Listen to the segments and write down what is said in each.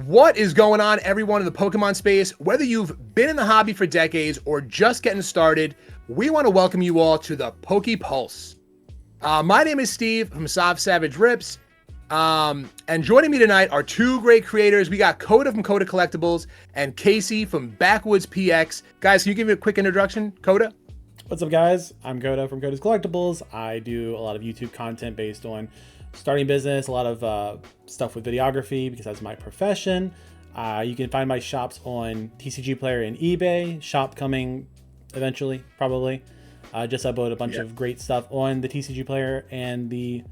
What is going on, everyone in the Pokemon space? Whether you've been in the hobby for decades or just getting started, we want to welcome you all to the Poke Pulse. My name is Steve from Soft Savage Rips, and joining me tonight are two great creators. We got Coda from Coda Collectibles and Casey from Backwoods PX. Guys, can you give me a quick introduction, Coda? What's up, guys? I'm Coda from Coda's Collectibles. I do a lot of YouTube content based on starting business, a lot of stuff with videography because that's my profession. You can find my shops on TCGPlayer and eBay. Shop coming eventually, probably. Just upload a bunch of great stuff on the TCGPlayer and the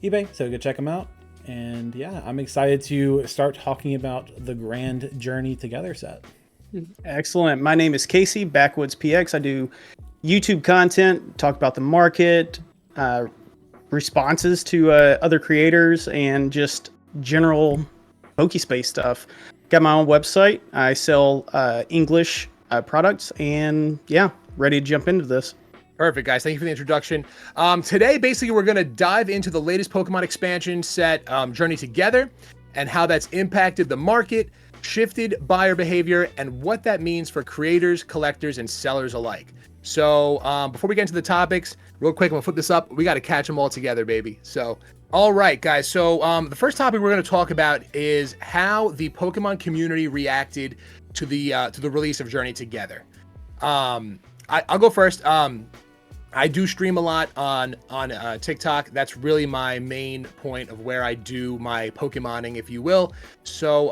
eBay, so go check them out. And yeah, I'm excited to start talking about the Grand Journey Together set. Excellent. My name is Casey, Backwoods PX. I do YouTube content, talk about the market, responses to other creators, and just general Pokespace stuff. Got my own website. I sell English products, and yeah, ready to jump into this. Perfect, guys. Thank you for the introduction. Today, basically, we're going to dive into the latest Pokemon expansion set, Journey Together, and how that's impacted the market, shifted buyer behavior, and what that means for creators, collectors, and sellers alike. So before we get into the topics, real quick, I'm going to flip this up. We got to catch them all together, baby. So, all right, guys. So the first topic we're going to talk about is how the Pokemon community reacted to the release of Journey Together. I'll go first. I do stream a lot on TikTok. That's really my main point of where I do my Pokemoning, if you will. So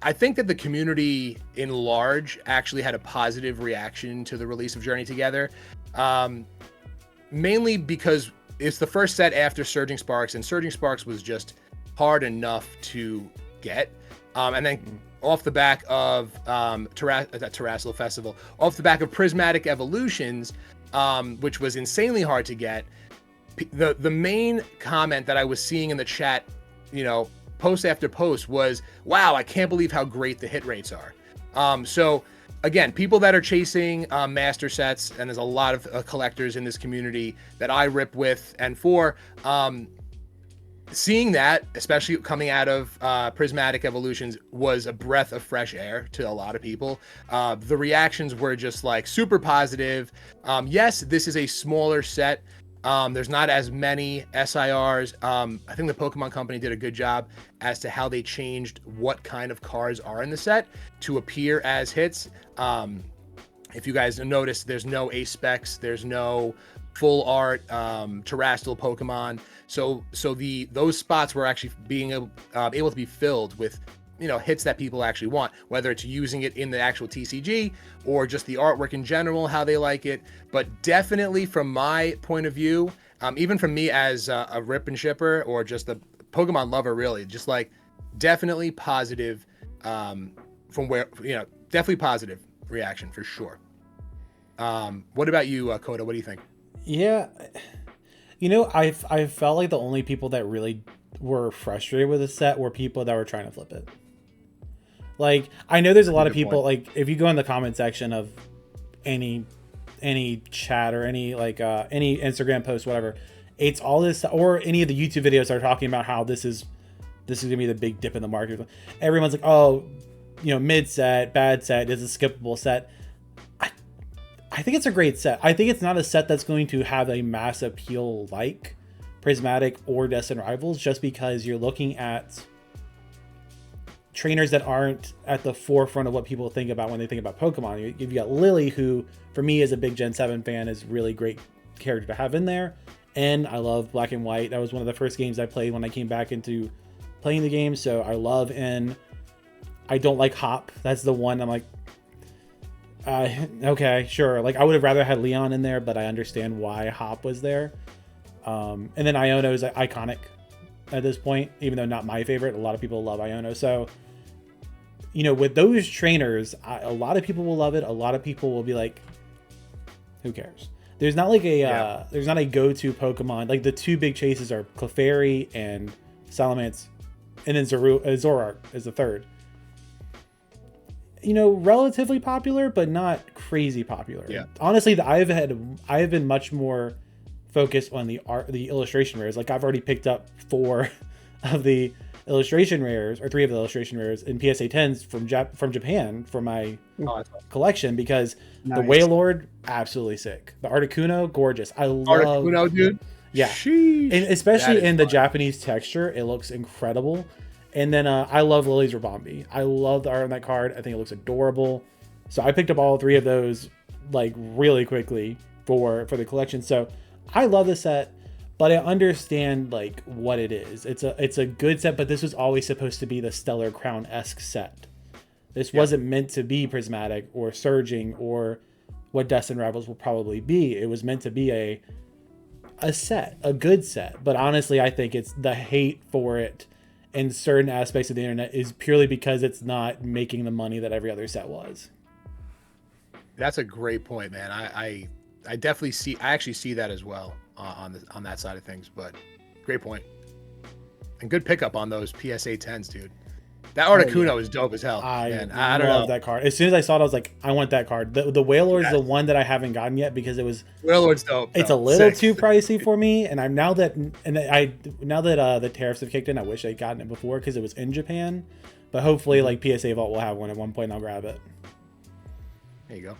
I think that the community in large actually had a positive reaction to the release of Journey Together, mainly because it's the first set after Surging Sparks, and Surging Sparks was just hard enough to get. And then off the back of Terrestrial Festival, off the back of Prismatic Evolutions, which was insanely hard to get, the main comment that I was seeing in the chat, post after post was, wow, I can't believe how great the hit rates are. So again, people that are chasing master sets, and there's a lot of collectors in this community that I rip with and for, seeing that, especially coming out of Prismatic Evolutions, was a breath of fresh air to a lot of people. The reactions were just like super positive. Yes, this is a smaller set. There's not as many SIRs. I think the Pokemon Company did a good job as to how they changed what kind of cards are in the set to appear as hits. If you guys notice, there's no ace specs, there's no full art terrestrial Pokemon. So those spots were actually being able to be filled with hits that people actually want, whether it's using it in the actual TCG or just the artwork in general, how they like it. But definitely from my point of view, even from me as a rip and shipper or just a Pokemon lover, really, just like definitely positive from where, definitely positive reaction for sure. What about you, Coda? What do you think? Yeah, I felt like the only people that really were frustrated with the set were people that were trying to flip it. Like, I know there's a lot of people, like, if you go in the comment section of any chat or any any Instagram post, whatever, it's all this, or any of the YouTube videos are talking about how this is gonna be the big dip in the market. Everyone's like, oh, mid set, bad set, it's a skippable set. I think it's a great set. I think it's not a set that's going to have a mass appeal like Prismatic or Destined Rivals, just because you're looking at trainers that aren't at the forefront of what people think about when they think about Pokemon. You've got Lily, who for me as a big Gen 7 fan is really great character to have in there. And I love Black and White. That was one of the first games I played when I came back into playing the game. So I love N. I don't like Hop. That's the one I'm like, okay, sure. Like, I would have rather had Leon in there, but I understand why Hop was there. And then Iono is iconic at this point, even though not my favorite. A lot of people love Iono. So, with those trainers, a lot of people will love it. A lot of people will be like, who cares? There's not like there's not a go-to Pokemon. Like, the two big chases are Clefairy and Salamence, and then Zoroark is the third. Relatively popular, but not crazy popular. Yeah. Honestly, I have been much more focused on the art, the illustration rares. Like, I've already picked up 4 of the illustration rares, or 3 of the illustration rares in PSA 10s from Japan for my collection, because the Wailord, absolutely sick. The Articuno, gorgeous. I love Articuno, dude. Yeah, Sheesh. and especially in the fun. Japanese texture, it looks incredible. And then I love Lily's Rabambi. I love the art on that card. I think it looks adorable. So I picked up all 3 of those like really quickly for the collection. So I love the set, but I understand like what it is. It's a good set, but this was always supposed to be the Stellar Crown-esque set. This wasn't meant to be prismatic or surging or what Destined Rivals will probably be. It was meant to be a set, a good set. But honestly, I think it's the hate for it in certain aspects of the internet is purely because it's not making the money that every other set was. That's a great point, man. I definitely see. I actually see that as well on that side of things. But great point, and good pickup on those PSA 10s, dude. That Articuno is dope as hell. I don't know that card. As soon as I saw it, I was like, I want that card. The Wailord is the one that I haven't gotten yet because it was Wailord's dope. It's a little too pricey for me, and I'm now that the tariffs have kicked in, I wish I'd gotten it before because it was in Japan. But hopefully, like PSA Vault will have one at one point, and I'll grab it. There you go.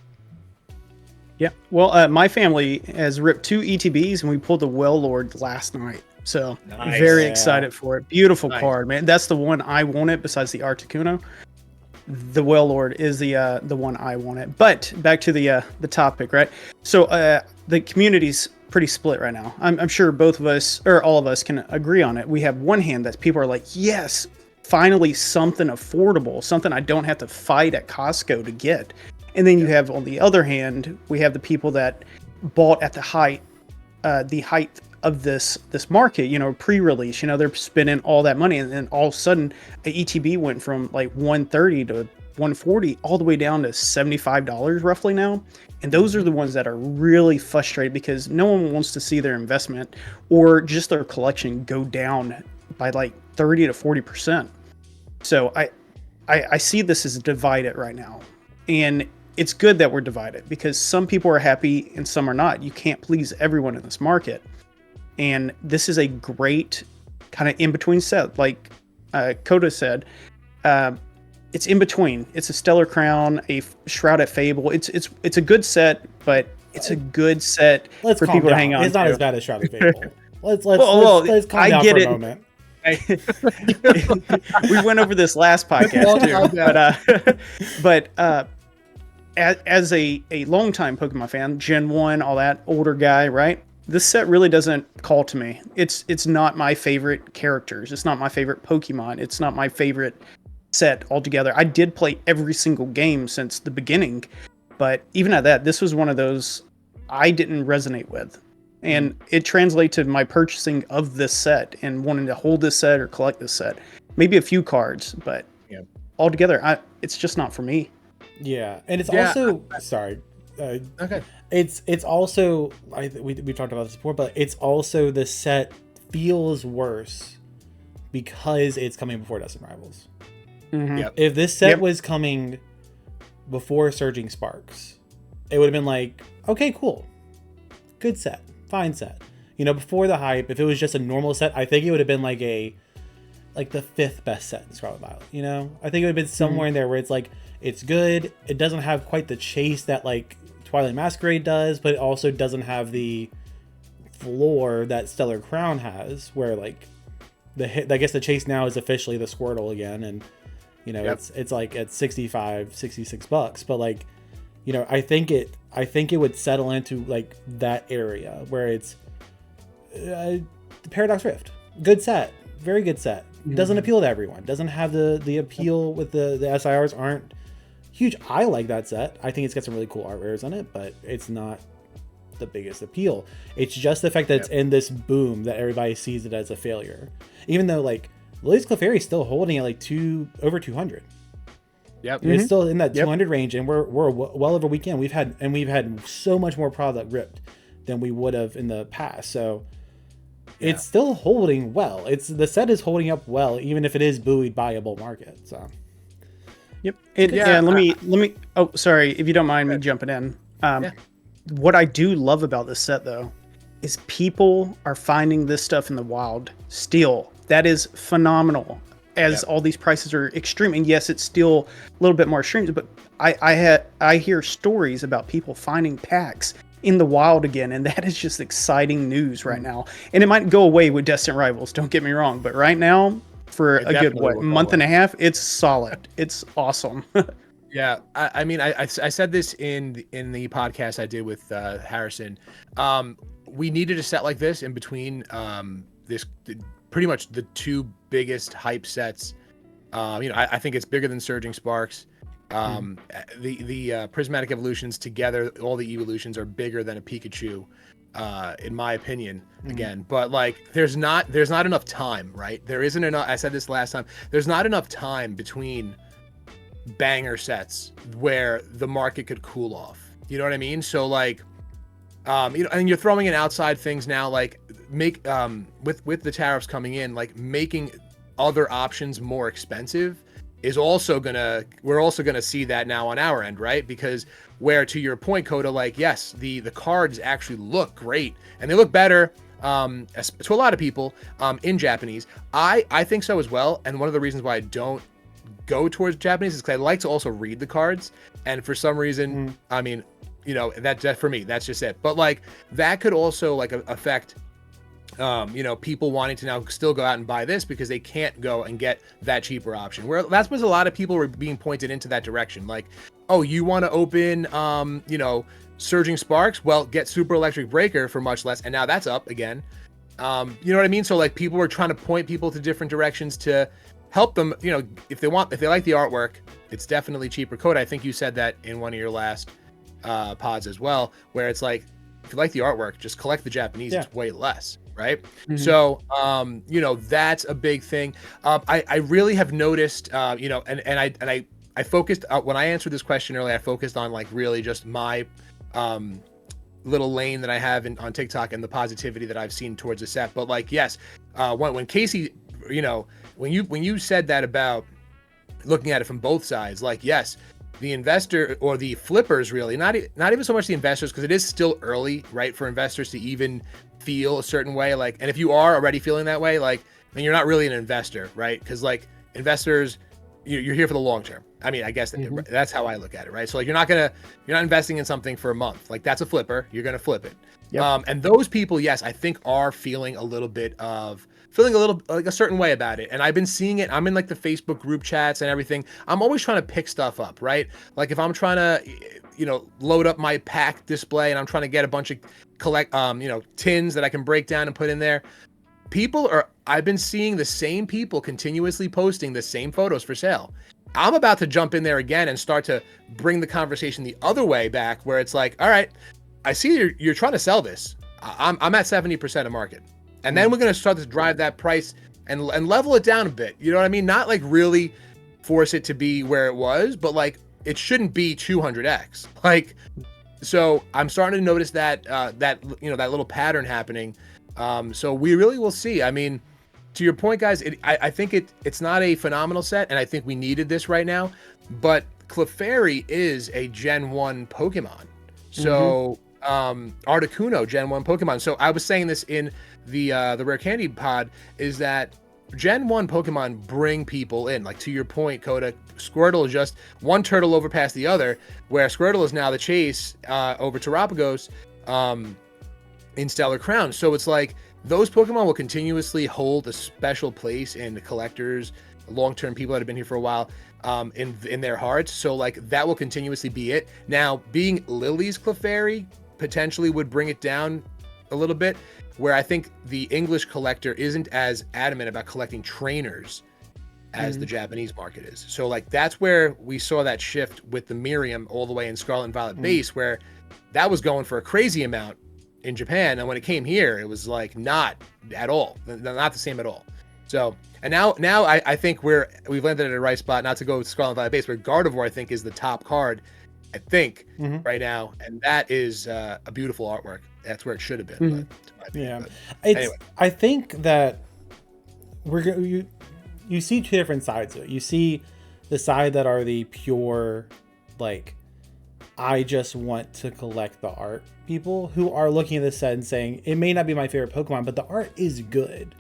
Yeah. Well, my family has ripped 2 ETBs, and we pulled the Wailord last night. So very excited for it. Beautiful card, man. That's the one I wanted besides the Articuno. The Wailord is the one I wanted. But back to the topic, right? So the community's pretty split right now. I'm sure both of us or all of us can agree on it. We have one hand that people are like, yes, finally something affordable, something I don't have to fight at Costco to get. And then you have on the other hand, we have the people that bought at the height of this market, pre-release, they're spending all that money, and then all of a sudden the ETB went from like 130 to 140 all the way down to $75 roughly now. And those are the ones that are really frustrated because no one wants to see their investment or just their collection go down by like 30 to 40%. So I see this as divided right now, and it's good that we're divided because some people are happy and some are not. You can't please everyone in this market. And this is a great kind of in-between set. Like Coda said, it's in between. It's a Stellar Crown, a Shrouded Fable. It's a good set, but it's a good set for people to hang on to. It's not as bad as Shrouded Fable. Let's calm down for a moment. We went over this last podcast too, but as a longtime Pokemon fan, Gen 1, all that, older guy, right? This set really doesn't call to me. It's not my favorite characters. It's not my favorite Pokemon. It's not my favorite set altogether. I did play every single game since the beginning, but even at that, this was one of those I didn't resonate with. And it translates to my purchasing of this set and wanting to hold this set or collect this set. Maybe a few cards, but altogether, it's just not for me. Yeah, and it's also... Sorry. Okay. It's also we talked about this before, but it's also the set feels worse because it's coming before Destined Rivals. Mm-hmm. Yep. If this set was coming before Surging Sparks, it would have been like, okay, cool, good set, fine set. Before the hype, if it was just a normal set, I think it would have been like the 5th best set in Scarlet Violet. I think it would have been somewhere in there where it's like it's good. It doesn't have quite the chase that like Twilight Masquerade does, but it also doesn't have the floor that Stellar Crown has, where like I guess the chase now is officially the Squirtle again, and it's like at $65-$66, but like I think it would settle into like that area where it's the Paradox Rift, good set, very good set, doesn't appeal to everyone, doesn't have the appeal with the SIRs aren't huge. I like that set. I think it's got some really cool art rares on it, but it's not the biggest appeal. It's just the fact that it's in this boom that everybody sees it as a failure. Even though like Lily's Clefairy is still holding at like over 200. Yep. It's still in that 200 range, and we're well over a weekend. We've had so much more product ripped than we would have in the past. So it's still holding well. The set is holding up well, even if it is buoyed by a bull market. So. Yep. Let me. Oh, sorry. If you don't mind me jumping in. What I do love about this set, though, is people are finding this stuff in the wild still. That is phenomenal. as all these prices are extreme. And yes, it's still a little bit more extreme, but I hear stories about people finding packs in the wild again, and that is just exciting news right now. And it might go away with Distant Rivals, don't get me wrong, but right now, for a good month and a half, it's solid. It's awesome. Yeah, I mean, I said this in the podcast I did with Harrison. We needed a set like this in between this pretty much the two biggest hype sets. I think it's bigger than Surging Sparks. The Prismatic Evolutions together, all the evolutions are bigger than a Pikachu, in my opinion. Again, but like, there's not enough time, right? There isn't enough. I said this last time. There's not enough time between banger sets where the market could cool off. You know what I mean? So like, and you're throwing in outside things now, like with the tariffs coming in, like making other options more expensive is also we're also gonna see that now on our end, right? Because where, to your point, Coda, like, yes, the cards actually look great and they look better to a lot of people in Japanese. I think so as well. And one of the reasons why I don't go towards Japanese is because I like to also read the cards, and for some reason, I mean, that for me, that's just it. But like, that could also like affect people wanting to now still go out and buy this because they can't go and get that cheaper option. Where that's because a lot of people were being pointed into that direction. Like, oh, you want to open, Surging Sparks? Well, get Super Electric Breaker for much less, and now that's up again. You know what I mean? So like, people were trying to point people to different directions to help them. If they like the artwork, it's definitely cheaper. Code, I think you said that in one of your last pods as well, where it's like, if you like the artwork, just collect the Japanese. It's way less. Right. So, that's a big thing. I really have noticed, and I focused when I answered this question earlier, I focused on like really just my little lane that I have on TikTok and the positivity that I've seen towards the set. But like, yes, when Casey, when you said that about looking at it from both sides, like, yes, the investor or the flippers, really not even so much the investors, because it is still early, right, for investors to even feel a certain way. Like, and if you are already feeling that way, like, then you're not really an investor, right? Because like, investors, you're here for the long term. I mean, I guess that's how I look at it, right? So like, you're not investing in something for a month. Like, that's a flipper. You're gonna flip it. Yep. And those people, yes, I think are feeling a little like a certain way about it. And I've been seeing it. I'm in like the Facebook group chats and everything. I'm always trying to pick stuff up, right? Like, if I'm trying to, load up my pack display and I'm trying to get a bunch of tins that I can break down and put in there. I've been seeing the same people continuously posting the same photos for sale. I'm about to jump in there again and start to bring the conversation the other way back, where it's like, all right, I see you're trying to sell this. I'm at 70% of market. And then we're going to start to drive that price and level it down a bit. You know what I mean? Not like really force it to be where it was, but like, it shouldn't be 200x. Like, so I'm starting to notice that that little pattern happening. So we really will see. I mean, to your point, guys, I think it's not a phenomenal set, and I think we needed this right now. But Clefairy is a Gen 1 Pokemon. So Articuno, Gen 1 Pokemon. So I was saying this in the Rare Candy pod, is that Gen 1 Pokemon bring people in. Like, to your point, Coda, Squirtle is just one turtle over past the other, where Squirtle is now the chase over Terapagos in Stellar Crown. So it's like, those Pokemon will continuously hold a special place in the collectors, long-term people that have been here for a while, in their hearts. So like, that will continuously be it. Now, being Lily's Clefairy potentially would bring it down a little bit, where I think the English collector isn't as adamant about collecting trainers as the Japanese market is. So like, that's where we saw that shift with the Miriam all the way in Scarlet and Violet base, where that was going for a crazy amount in Japan, and when it came here, it was like not at all, not the same at all. So, and now I think we've landed at a right spot, not to go with Scarlet and Violet base, but Gardevoir I think is the top card, I think, right now, and that is a beautiful artwork. That's where it should have been. Anyway. I think that you see two different sides of it. You see the side that are the pure, like, I just want to collect the art people who are looking at this set and saying, it may not be my favorite Pokemon, but the art is good.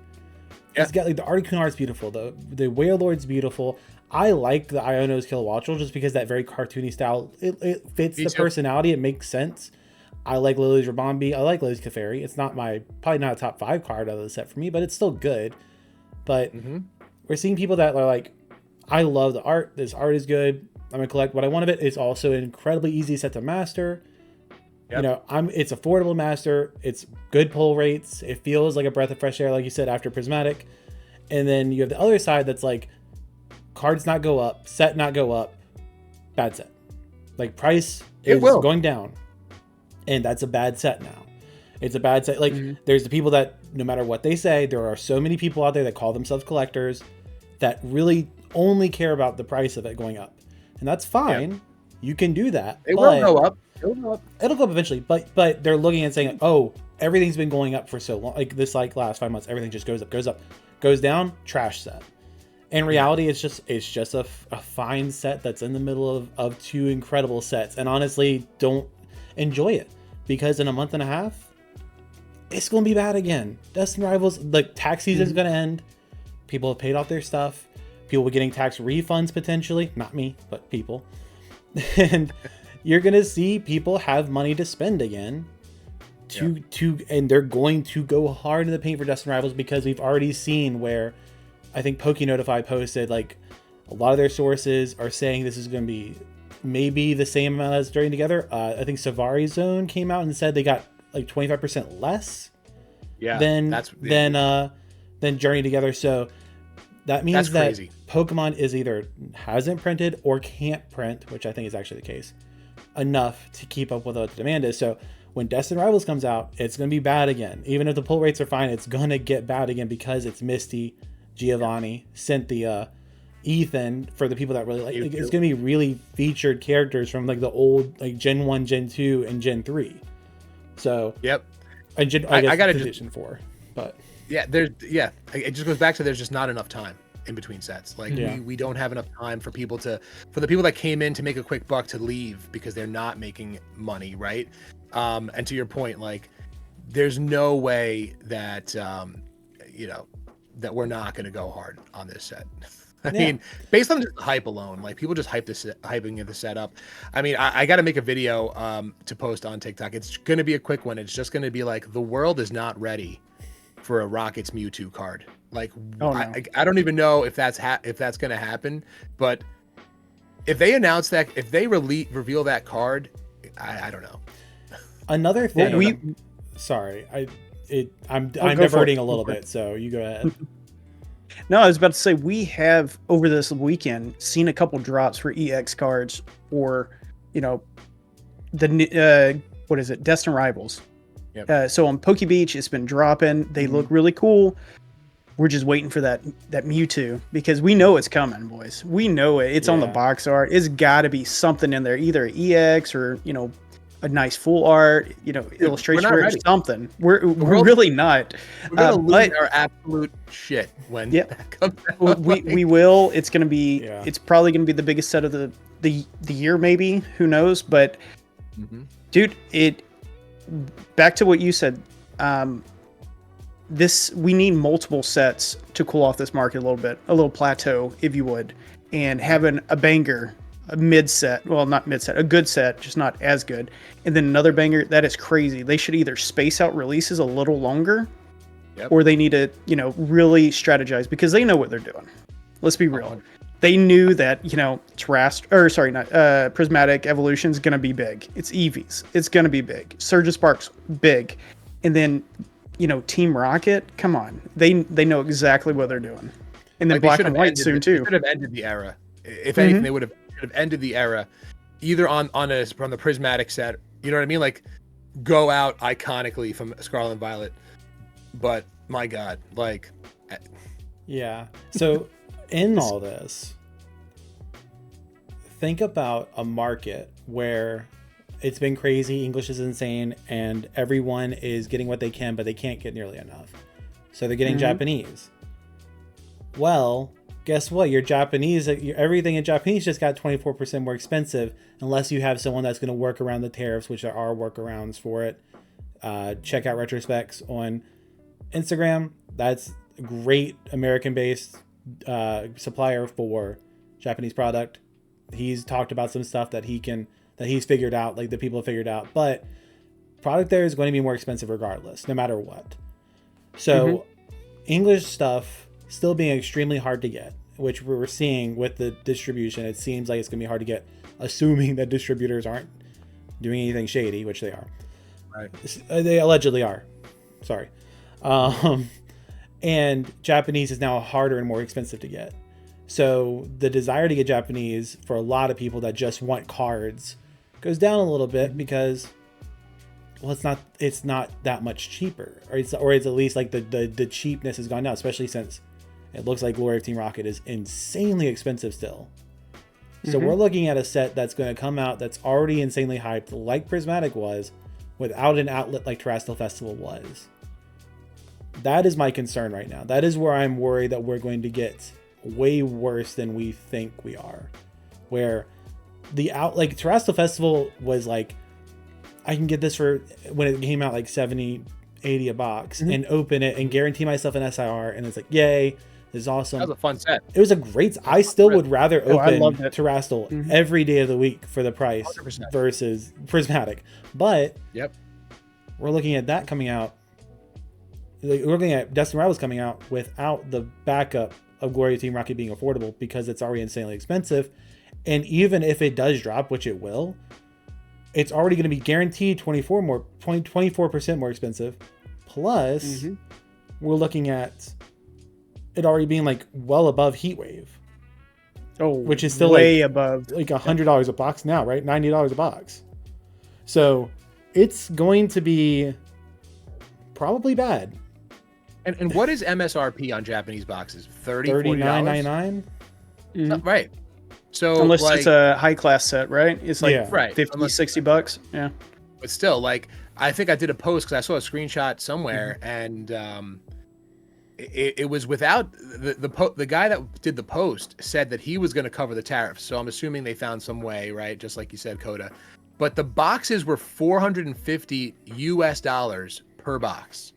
it's got like the Articuno art's beautiful. The Whale Lord's beautiful. I like the Iono's Kilowattrel just because that very cartoony style, it fits the personality. It makes sense. I like Lily's Rabombi. I like Lily's Clefairy. It's not probably not a top 5 card out of the set for me, but it's still good. But we're seeing people that are like, I love the art. This art is good. I'm gonna collect what I want of it. It's also an incredibly easy set to master. Yep. You know, it's affordable to master. It's good pull rates. It feels like a breath of fresh air, like you said, after Prismatic. And then you have the other side that's like, cards not go up, set not go up, bad set. Like price is going down, and that's a bad set now. It's a bad set. Like there's the people that no matter what they say, there are so many people out there that call themselves collectors that really only care about the price of it going up, and that's fine. Yep. You can do that. It will go up. It'll go up. It'll go up eventually. But they're looking and saying, oh, everything's been going up for so long. Like this, like last 5 months, everything just goes up, goes down. Trash set. In reality, it's just a fine set that's in the middle of 2 incredible sets. And honestly, don't enjoy it because in a month and a half, it's going to be bad again. Destiny Rivals, like tax season is going to end. People have paid off their stuff. People are getting tax refunds potentially. Not me, but people. And you're going to see people have money to spend again. And they're going to go hard in the paint for Destiny Rivals because we've already seen where I think PokeNotify posted like a lot of their sources are saying this is going to be maybe the same amount as Journey Together. I think Savari Zone came out and said they got like 25% less than Journey Together. So that means that Pokemon is either hasn't printed or can't print, which I think is actually the case, enough to keep up with what the demand is. So when Destiny Rivals comes out, it's going to be bad again. Even if the pull rates are fine, it's going to get bad again because it's Misty, Giovanni, Cynthia, Ethan, for the people that really like it's going to be really featured characters from like the old like Gen 1, Gen 2, and Gen 3. So and I got Edition 4, but it just goes back to there's just not enough time in between sets. Like we don't have enough time for the people that came in to make a quick buck to leave because they're not making money, right? And to your point, like there's no way that that we're not going to go hard on this set. I mean, based on just hype alone, like people just hyping the setup. I mean, I got to make a video to post on TikTok. It's going to be a quick one. It's just going to be like the world is not ready for a Rockets Mewtwo card. Like, I don't even know if that's going to happen. But if they announce that, if they reveal that card, I don't know. Another thing. I'm diverting a little bit, so you go ahead. No, I was about to say we have over this weekend seen a couple drops for EX cards or, the what is it, Destiny Rivals. Yep. So on Poke Beach, it's been dropping. They look really cool. We're just waiting for that Mewtwo because we know it's coming, boys. We know it. It's on the box art. It's got to be something in there, either EX or a nice full art, illustration or something. We're really not. We're gonna lose our absolute shit when that comes out. We will. It's gonna be. It's probably gonna be the biggest set of the year, maybe. Who knows? But dude, back to what you said. We need multiple sets to cool off this market a little bit, a little plateau, if you would, and having a banger. A mid set, well, not mid set, a good set, just not as good, and then another banger. That is crazy. They should either space out releases a little longer, or they need to, really strategize because they know what they're doing. Let's be real. They knew that Prismatic Evolution is gonna be big. It's Eevees. It's gonna be big. Surge of Sparks, big, and then Team Rocket. Come on, they know exactly what they're doing. And then Black and White soon too. They should have ended the era. If anything, they would have ended the era either from the Prismatic set, you know what I mean, like go out iconically from Scarlet and Violet, but my god, like so in all this, think about a market where it's been crazy, English is insane, and everyone is getting what they can, but they can't get nearly enough, so they're getting Japanese. Well, guess what? Everything in Japanese just got 24% more expensive unless you have someone that's going to work around the tariffs, which there are workarounds for it. Check out Retrospecs on Instagram. That's great American-based supplier for Japanese product. He's talked about some stuff that he's figured out, like the people have figured out, but product there is going to be more expensive regardless, no matter what. So English stuff still being extremely hard to get, which we're seeing with the distribution. It seems like it's going to be hard to get, assuming that distributors aren't doing anything shady, which they are. Right. They allegedly are. Sorry. And Japanese is now harder and more expensive to get. So the desire to get Japanese for a lot of people that just want cards goes down a little bit because, well, it's not that much cheaper, or it's at least like the cheapness has gone down, especially since it looks like Glory of Team Rocket is insanely expensive still. So we're looking at a set that's going to come out that's already insanely hyped, like Prismatic was, without an outlet like Terrestrial Festival was. That is my concern right now. That is where I'm worried that we're going to get way worse than we think we are. Where like Terrestrial Festival was like, I can get this for, when it came out, like 70, 80 a box, and open it and guarantee myself an SIR, and it's like, yay, this is awesome. That was a fun set. It was a great, I still would rather open Terrestrial every day of the week for the price 100%. versus Prismatic. But we're looking at that coming out, like, we're looking at Destiny Rivals coming out without the backup of Glory of Team Rocket being affordable because it's already insanely expensive. And even if it does drop, which it will, it's already going to be guaranteed 24% more expensive. Plus, we're looking at it already being like well above Heatwave. Oh, which is still way like, above, like $100 a box now, right? $90 a box. So it's going to be probably bad. And what is MSRP on Japanese boxes? $39.99. Right. So unless like, it's a high class set, right? It's like right. 50, Unless, $60. Yeah. But still, like, I think I did a post because I saw a screenshot somewhere, and it was without the guy that did the post said that he was going to cover the tariffs. So I'm assuming they found some way, right? Just like you said, Coda. But the boxes were $450 per box.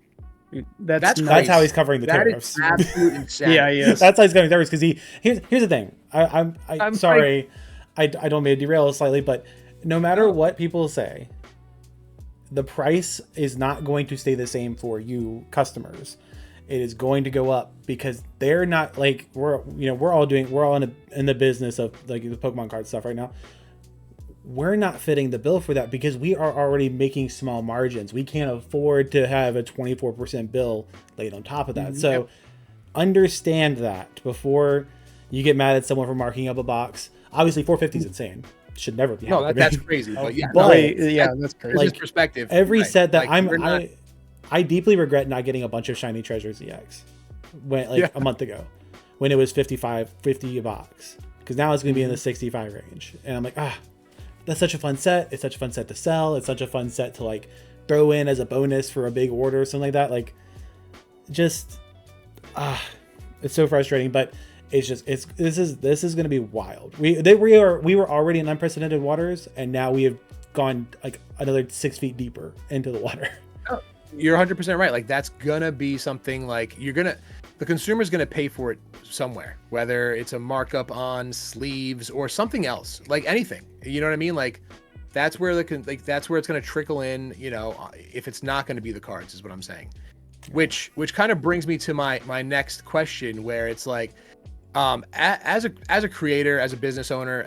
That's how he's covering the tariffs. That is absolute insanity. Yeah, yes. That's how he's covering tariffs because here's the thing. I'm sorry, I don't mean to derail slightly, but no matter what people say, the price is not going to stay the same for you customers. It is going to go up because they're not like we're all in the business of like the Pokemon card stuff right now. We're not fitting the bill for that because we are already making small margins. We can't afford to have a 24% bill laid on top of that. So understand that before you get mad at someone for marking up a box. Obviously, $450 is insane. Should never be. No, that's crazy. But yeah, that's crazy. Like, perspective. Every set that like, I deeply regret not getting a bunch of Shiny Treasures EX a month ago when it was $50 a box, because now it's going to be in the 65 range, and I'm like, that's such a fun set. It's such a fun set to sell. It's such a fun set to like throw in as a bonus for a big order or something like that. Like, just it's so frustrating. But it's just this is going to be wild. We were already in unprecedented waters, and now we have gone like another 6 feet deeper into the water. Oh, you're 100% right. Like, that's gonna be something like the consumer's gonna pay for it somewhere, whether it's a markup on sleeves or something else, like anything. You know what I mean? Like, that's where that's where it's gonna trickle in. You know, if it's not gonna be the cards, is what I'm saying. Which kind of brings me to my next question, where it's like, as a creator, as a business owner,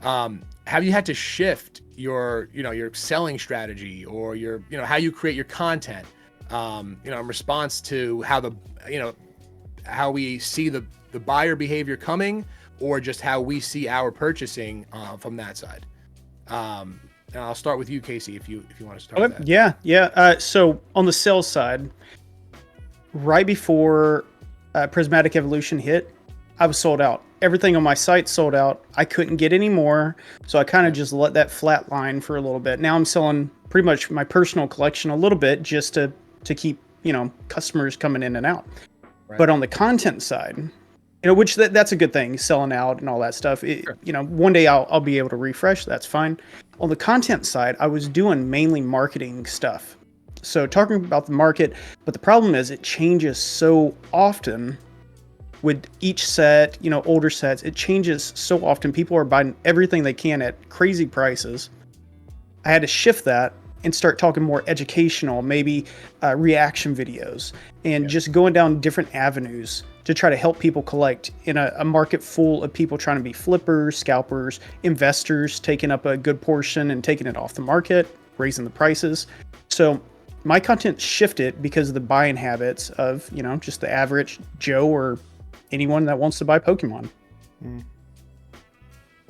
have you had to shift your selling strategy or your how you create your content, in response to how we see the buyer behavior coming, or just how we see our purchasing from that side? And I'll start with you, Casey, if you want to start with that. Yeah. So on the sales side, right before Prismatic Evolution hit, I was sold out. Everything on my site sold out. I couldn't get any more, so I kind of just let that flat line for a little bit. Now I'm selling pretty much my personal collection a little bit just to keep customers coming in and out. Right. But on the content side, which that's a good thing, selling out and all that stuff. Sure. One day I'll be able to refresh. That's fine. On the content side, I was doing mainly marketing stuff, So talking about the market, but the problem is it changes so often with each set, older sets. It changes so often. People are buying everything they can at crazy prices. I had to shift that and start talking more educational, maybe reaction videos, and just going down different avenues to try to help people collect in a market full of people trying to be flippers, scalpers, investors, taking up a good portion and taking it off the market, raising the prices. So my content shifted because of the buying habits of, just the average Joe or anyone that wants to buy Pokemon.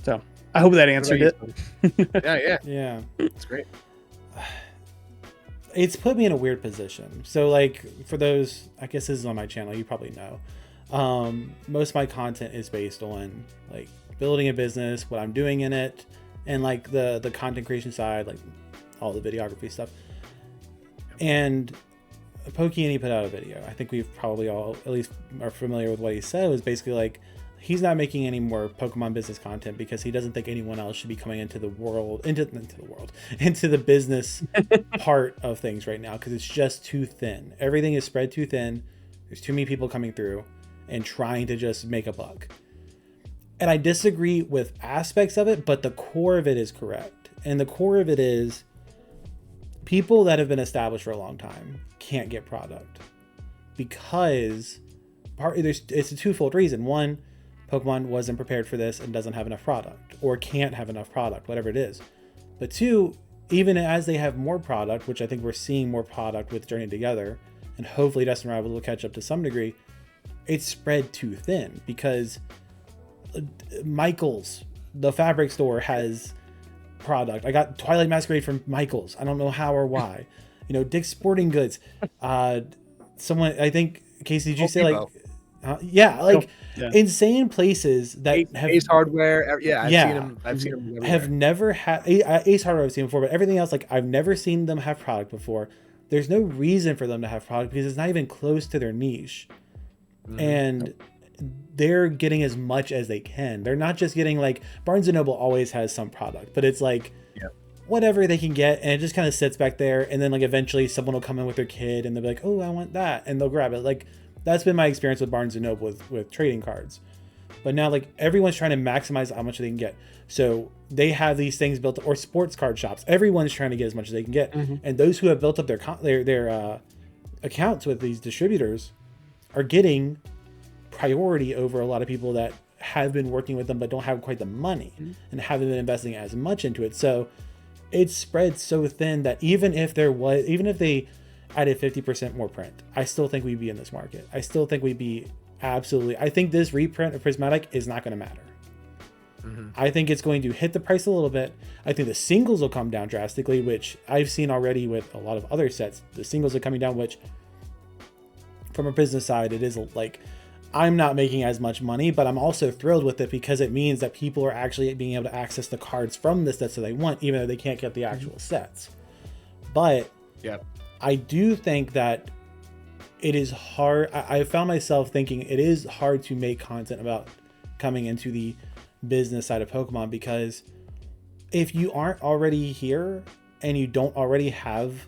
So I hope that answered it. Yeah. It's great. It's put me in a weird position. So like for those, I guess this is on my channel, you probably know. Most of my content is based on like building a business, what I'm doing in it, and like the content creation side, like all the videography stuff. And Pokey put out a video. I think we've probably all at least are familiar with what he said. It was basically like he's not making any more Pokemon business content because he doesn't think anyone else should be coming into the business part of things right now, because it's just too thin. Everything is spread too thin. There's too many people coming through and trying to just make a buck. And I disagree with aspects of it, but the core of it is correct. And the core of it is people that have been established for a long time can't get product because it's a twofold reason. One, Pokemon wasn't prepared for this and doesn't have enough product, or can't have enough product, whatever it is. But two, even as they have more product, which I think we're seeing more product with Journey Together, and hopefully Dustin Rival will catch up to some degree, it's spread too thin because Michael's, the fabric store, has product. I got Twilight Masquerade from Michael's. I don't know how or why. Dick's Sporting Goods. Someone, I think, Casey, did you say like, insane places that have Ace Hardware. I've seen them. Have never had Ace Hardware. I've seen before, but everything else, like I've never seen them have product before. There's no reason for them to have product because it's not even close to their niche, and they're getting as much as they can. They're not just getting like Barnes and Noble always has some product, but it's like whatever they can get, and it just kind of sits back there. And then like eventually someone will come in with their kid and they'll be like, oh, I want that, and they'll grab it. Like that's been my experience with Barnes and Noble with trading cards. But now like everyone's trying to maximize how much they can get. So they have these things built, or sports card shops. Everyone's trying to get as much as they can get. And those who have built up their accounts with these distributors are getting priority over a lot of people that have been working with them but don't have quite the money and haven't been investing as much into it. So it's spread so thin that even if they added 50% more print, I still think we'd be in this market. I still think we'd be absolutely. I think this reprint of Prismatic is not going to matter. I think it's going to hit the price a little bit. I think the singles will come down drastically, which I've seen already with a lot of other sets. The singles are coming down, which from a business side, it is like I'm not making as much money, but I'm also thrilled with it because it means that people are actually being able to access the cards from the sets that they want, even though they can't get the actual sets. But I do think that it is hard. I found myself thinking it is hard to make content about coming into the business side of Pokemon, because if you aren't already here and you don't already have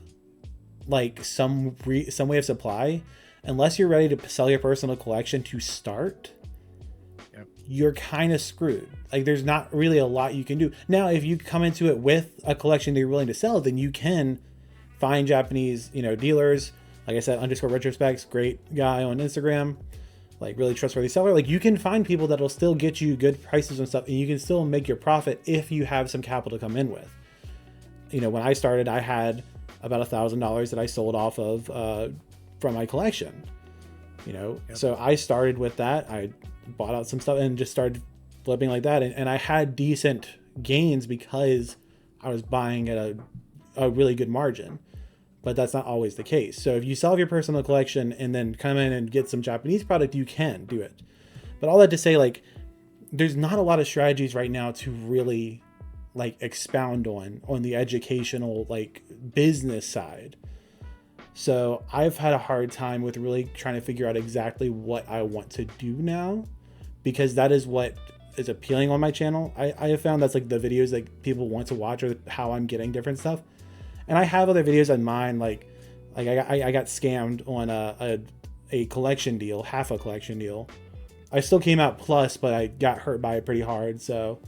like some way of supply, unless you're ready to sell your personal collection to start, you're kind of screwed. Like there's not really a lot you can do. Now, if you come into it with a collection that you're willing to sell, then you can find Japanese, dealers. Like I said, _retrospects, great guy on Instagram, like really trustworthy seller. Like you can find people that'll still get you good prices and stuff, and you can still make your profit if you have some capital to come in with. When I started, I had about $1,000 that I sold off of from my collection. So I started with that. I bought out some stuff and just started flipping like that, and I had decent gains because I was buying at a really good margin. But that's not always the case. So if you sell your personal collection and then come in and get some Japanese product, you can do it. But all that to say, like, there's not a lot of strategies right now to really like expound on the educational, like business side. So I've had a hard time with really trying to figure out exactly what I want to do now, because that is what is appealing on my channel. I have found that's like the videos like people want to watch, or how I'm getting different stuff. And I have other videos in mind, like Like I got scammed on a collection deal, half a collection deal. I still came out plus, but I got hurt by it pretty hard, so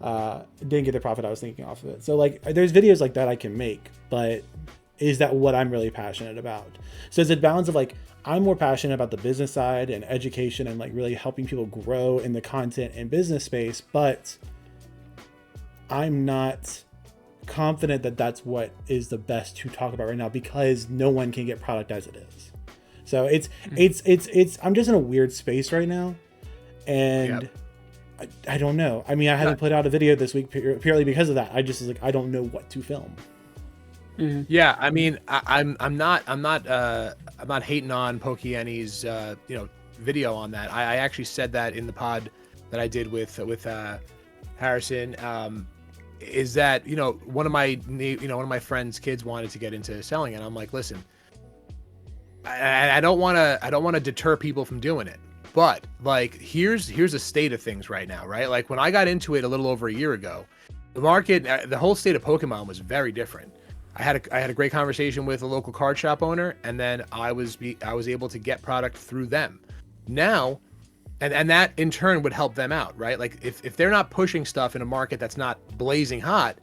didn't get the profit I was thinking off of it. So like, there's videos like that I can make, but is that what I'm really passionate about? So it's a balance of like, I'm more passionate about the business side and education and like really helping people grow in the content and business space, but I'm not confident that that's what is the best to talk about right now because no one can get product as it is. So it's I'm just in a weird space right now, and I don't know. I mean, I haven't put out a video this week purely because of that. I just was like, I don't know what to film. Mm-hmm. Yeah, I mean, I'm not hating on Pokeani's video on that. I actually said that in the pod that I did with Harrison. Is that one of my friends' kids wanted to get into selling it. I'm like, listen, I don't want to deter people from doing it, but like here's a state of things right now, right? Like when I got into it a little over a year ago, the market, the whole state of Pokemon was very different. I had a great conversation with a local card shop owner, and then I was able to get product through them. Now, and that in turn would help them out, right? Like if they're not pushing stuff in a market that's not blazing hot,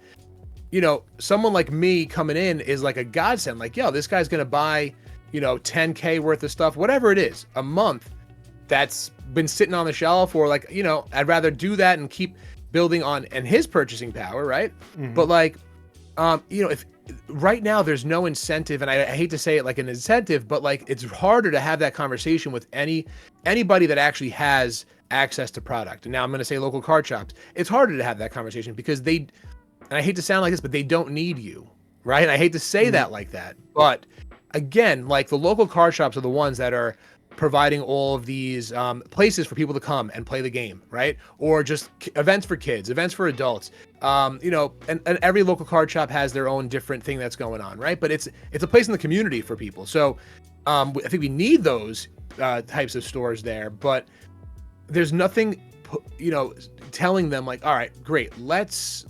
someone like me coming in is like a godsend. Like, yo, this guy's gonna buy, $10K worth of stuff, whatever it is, a month that's been sitting on the shelf, or like, I'd rather do that and keep building on and his purchasing power, right? Mm-hmm. But like, if right now there's no incentive, and I hate to say it like an incentive, but like it's harder to have that conversation with anybody that actually has access to product. And now I'm going to say local card shops. It's harder to have that conversation because and I hate to sound like this, but they don't need you, right? And I hate to say that like that, but again, like the local card shops are the ones that are providing all of these places for people to come and play the game, right? Or just events for kids, events for adults. And every local card shop has their own different thing that's going on, right? But it's a place in the community for people. So I think we need those types of stores there, but there's nothing, telling them like, all right, great, let's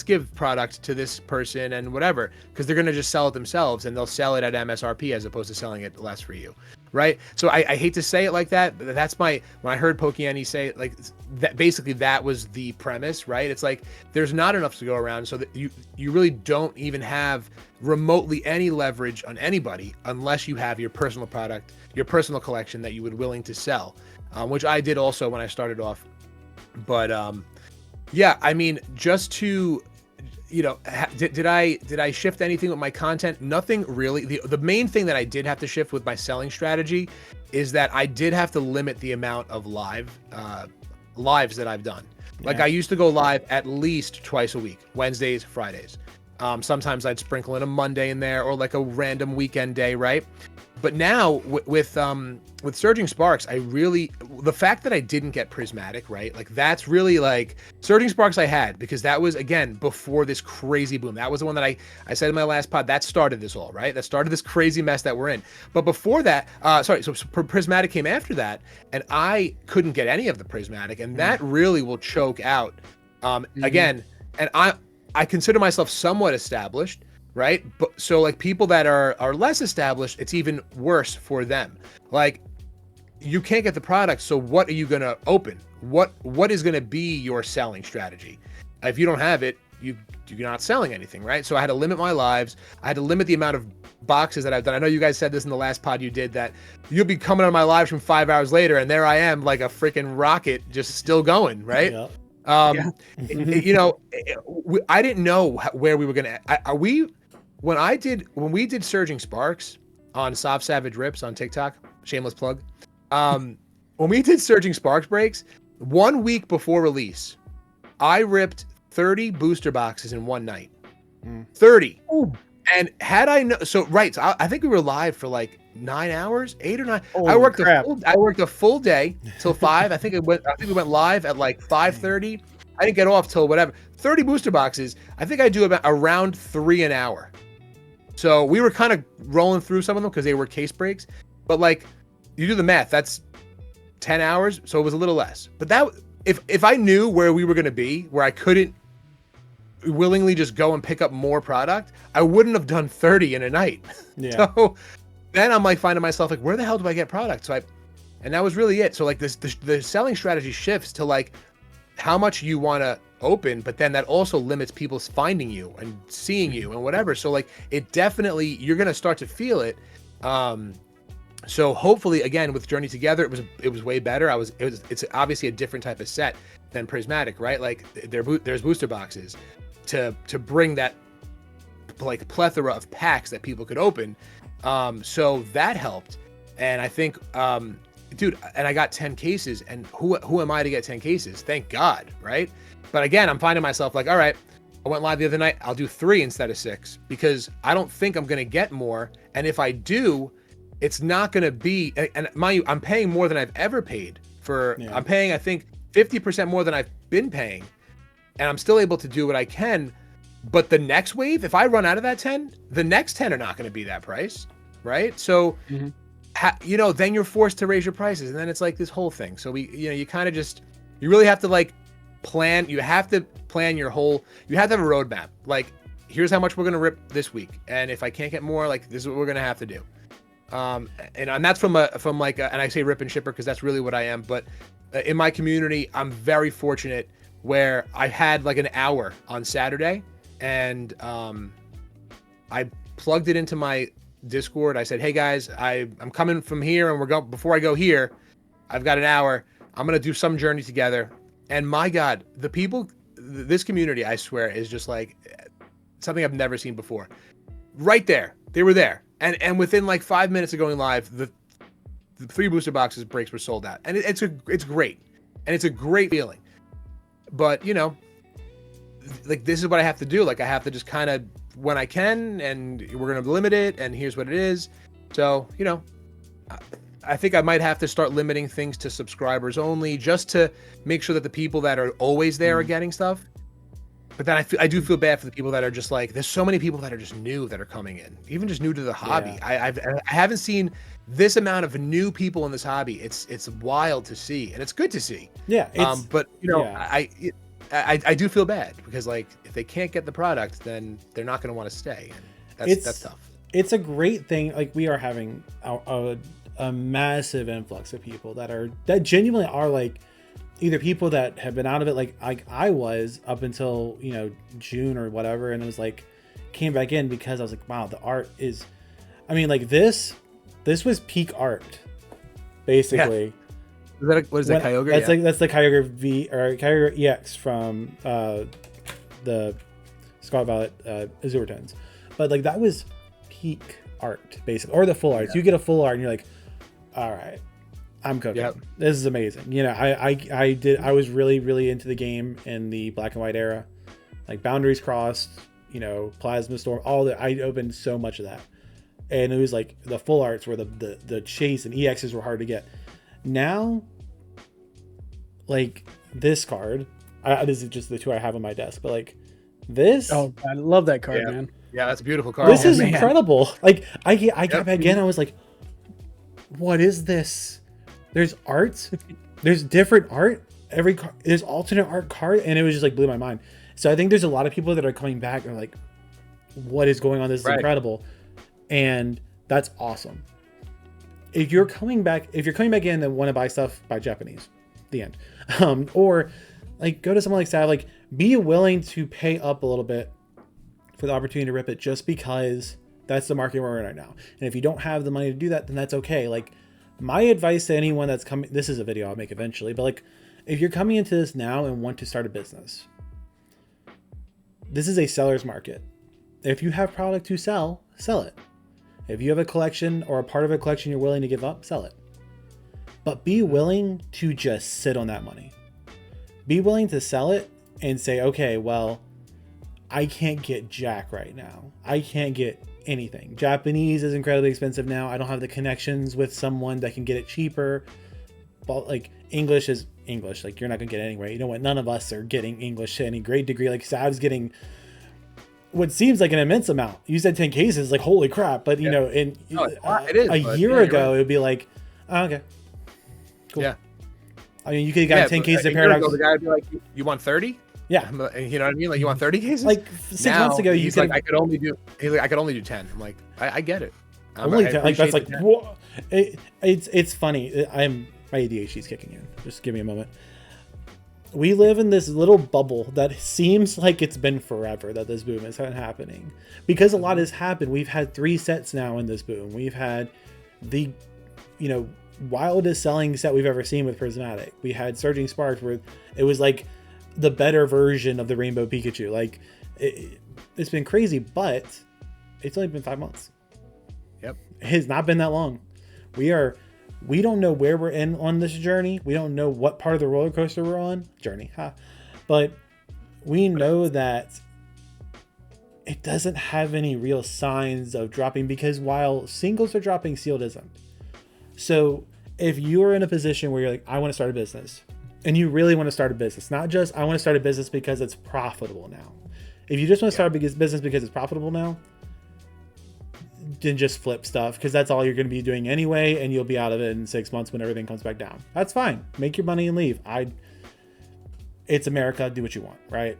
give product to this person and whatever, because they're going to just sell it themselves, and they'll sell it at MSRP as opposed to selling it less for you. Right. So I hate to say it like that, but that's when I heard Pokeani say it, like that, basically that was the premise, right? It's like, there's not enough to go around, so that you really don't even have remotely any leverage on anybody unless you have your personal product, your personal collection that you would willing to sell, which I did also when I started off. But yeah, I mean, just to, did I shift anything with my content? Nothing really. The main thing that I did have to shift with my selling strategy is that I did have to limit the amount of lives that I've done. Like I used to go live at least twice a week, Wednesdays, Fridays. Sometimes I'd sprinkle in a Monday in there, or like a random weekend day, right? But now with Surging Sparks, the fact that I didn't get Prismatic, right? Like that's really like Surging Sparks I had, because that was, again, before this crazy boom. That was the one that I said in my last pod, that started this all, right? That started this crazy mess that we're in. But before that, so Prismatic came after that, and I couldn't get any of the Prismatic, and that really will choke out. Again, and I consider myself somewhat established, right? But so like people that are less established, it's even worse for them. Like you can't get the product, so what are you going to open? What is going to be your selling strategy? If you don't have it, you're not selling anything, right? So I had to limit my lives. I had to limit the amount of boxes that I've done. I know you guys said this in the last pod you did, that you'll be coming on my live from 5 hours later, and there I am like a freaking rocket, just still going, right? Yeah. I didn't know where we were going to, when we did Surging Sparks on Soft Savage Rips on TikTok, shameless plug. When we did Surging Sparks breaks, 1 week before release, I ripped 30 booster boxes in one night. 30. Ooh. And had I know, so I think we were live for like 9 hours, 8 or 9. I worked a full day till 5. I think we went live at like 5:30. I didn't get off till whatever. 30 booster boxes. I think I do about around 3 an hour. So we were kind of rolling through some of them because they were case breaks. But like, you do the math, that's 10 hours. So it was a little less. But that, if I knew where we were going to be, where I couldn't willingly just go and pick up more product, I wouldn't have done 30 in a night. Yeah. So then I'm like finding myself like, where the hell do I get product? And that was really it. So like the selling strategy shifts to like how much you want to open, but then that also limits people's finding you and seeing you and whatever. So like it definitely, you're going to start to feel it. So hopefully again with Journey Together, it was way better. It's obviously a different type of set than Prismatic, right? Like there's booster boxes to bring that like plethora of packs that people could open. So that helped. And I think, dude, and I got 10 cases, and who am I to get 10 cases? Thank God, right? But again, I'm finding myself like, all right, I went live the other night, I'll do 3 instead of 6 because I don't think I'm going to get more. And if I do, it's not going to be, and mind you, I'm paying more than I've ever paid for, I'm paying, I think 50% more than I've been paying, and I'm still able to do what I can. But the next wave, if I run out of that 10, the next 10 are not going to be that price, right? So, you know, then you're forced to raise your prices, and then it's like this whole thing. So you kind of just, you really have to like plan. You have to plan your whole. You have to have a roadmap. Like, here's how much we're going to rip this week, and if I can't get more, like this is what we're going to have to do. And that's from like, and I say rip and shipper because that's really what I am. But in my community, I'm very fortunate where I had like an hour on Saturday, and I plugged it into my Discord. I said, hey guys, I'm coming from here, and before I go here, I've got an hour. I'm gonna do some Journey Together. And my God, the people, this community, I swear, is just like something I've never seen before. Right there, they were there, and within like 5 minutes of going live, the 3 booster boxes breaks were sold out, and it's great, and it's a great feeling. But you know, like this is what I have to do. Like I have to just kind of when I can, and we're gonna limit it, and here's what it is. So you know, I think I might have to start limiting things to subscribers only, just to make sure that the people that are always there are getting stuff. But then I do feel bad for the people that are just like, there's so many people that are just new that are coming in, even just new to the hobby. I haven't seen this amount of new people in this hobby. It's wild to see, and it's good to see. Yeah. But you know, I do feel bad because like if they can't get the product, then they're not going to want to stay, and that's tough. It's a great thing. Like we are having a massive influx of people that genuinely are like either people that have been out of it, like I was up until, you know, June or whatever, and it was like came back in because I was like, wow, the art is, I mean, like this was peak art, basically. Yeah. What is that, Kyogre? That's like that's the Kyogre V or Kyogre EX from the Scarlet Violet Azure Tones, but like that was peak art basically, or the full art. So you get a full art and you're like, all right, I'm cooking. Yep. This is amazing. You know, I was really into the game in the black and white era, like Boundaries Crossed, you know, Plasma Storm, all that. I opened so much of that, and it was like the full arts where the chase and EXs were hard to get. Now, like this card, this is just the 2 I have on my desk, but like this. Oh, I love that card, man. Yeah, that's a beautiful card. This is incredible. Like I got back in, I was like, what is this? There's art, there's different art, there's alternate art card, and it was just like blew my mind. So I think there's a lot of people that are coming back and are like, what is going on? This is incredible. And that's awesome. If you're coming back in and want to buy stuff, buy Japanese, the end. Or like go to someone like Sav, like be willing to pay up a little bit for the opportunity to rip it, just because that's the market we're in right now. And if you don't have the money to do that, then that's okay. Like my advice to anyone that's coming, this is a video I'll make eventually, but like if you're coming into this now and want to start a business, this is a seller's market. If you have product to sell it. If you have a collection or a part of a collection you're willing to give up, sell it. But be willing to just sit on that money. Be willing to sell it and say, okay, well, I can't get Jack right now. I can't get anything. Japanese is incredibly expensive now. I don't have the connections with someone that can get it cheaper. But like English is English. Like you're not gonna get it anyway. You know what? None of us are getting English to any great degree. Like Sav's getting what seems like an immense amount. You said 10 cases, like holy crap. But you know, in it is, a year ago, right. It would be like, oh, okay, cool. Yeah. I mean, you could have got 10 cases of Paradox. The guy would be like, you want 30? Yeah. You know what I mean? Like, you want 30 cases? Like 6 months ago, he's like, I could only do 10. I'm like, I get it. Only 10. Like, that's like, 10. whoa. It's funny. My ADHD is kicking in. Just give me a moment. We live in this little bubble that seems like it's been forever that this boom is happening, because a lot has happened. We've had 3 sets now in this boom. We've had the, wildest selling set we've ever seen with Prismatic. We had Surging Sparks, where it was like the better version of the Rainbow Pikachu. Like, it's been crazy, but it's only been 5 months. Yep. It has not been that long. We don't know where we're in on this journey. We don't know what part of the roller coaster we're on. But we know that it doesn't have any real signs of dropping, because while singles are dropping, sealed isn't. So if you're in a position where you're like, I want to start a business, and you really want to start a business, not just I want to start a business because it's profitable now. If you just want to start a business because it's profitable now, then just flip stuff, because that's all you're going to be doing anyway, and you'll be out of it in 6 months when everything comes back down. That's fine. Make your money and leave. It's America. Do what you want, right?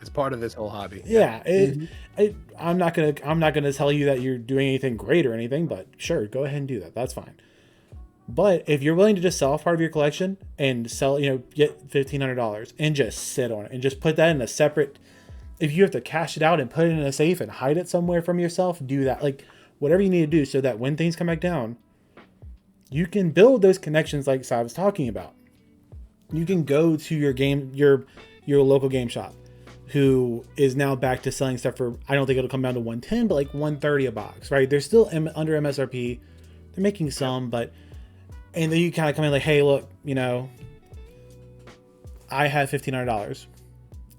It's part of this whole hobby. Yeah. I'm not gonna tell you that you're doing anything great or anything, but sure, go ahead and do that. That's fine. But if you're willing to just sell part of your collection and sell, get $1,500 and just sit on it and just put that in a separate, if you have to cash it out and put it in a safe and hide it somewhere from yourself, do that. Like, whatever you need to do, so that when things come back down, you can build those connections like Sav was talking about. You can go to your local game shop, who is now back to selling stuff for, I don't think it'll come down to 110, but like 130 a box, right? They're still under MSRP. They're making some, and then you kind of come in like, hey, look, I have $1,500.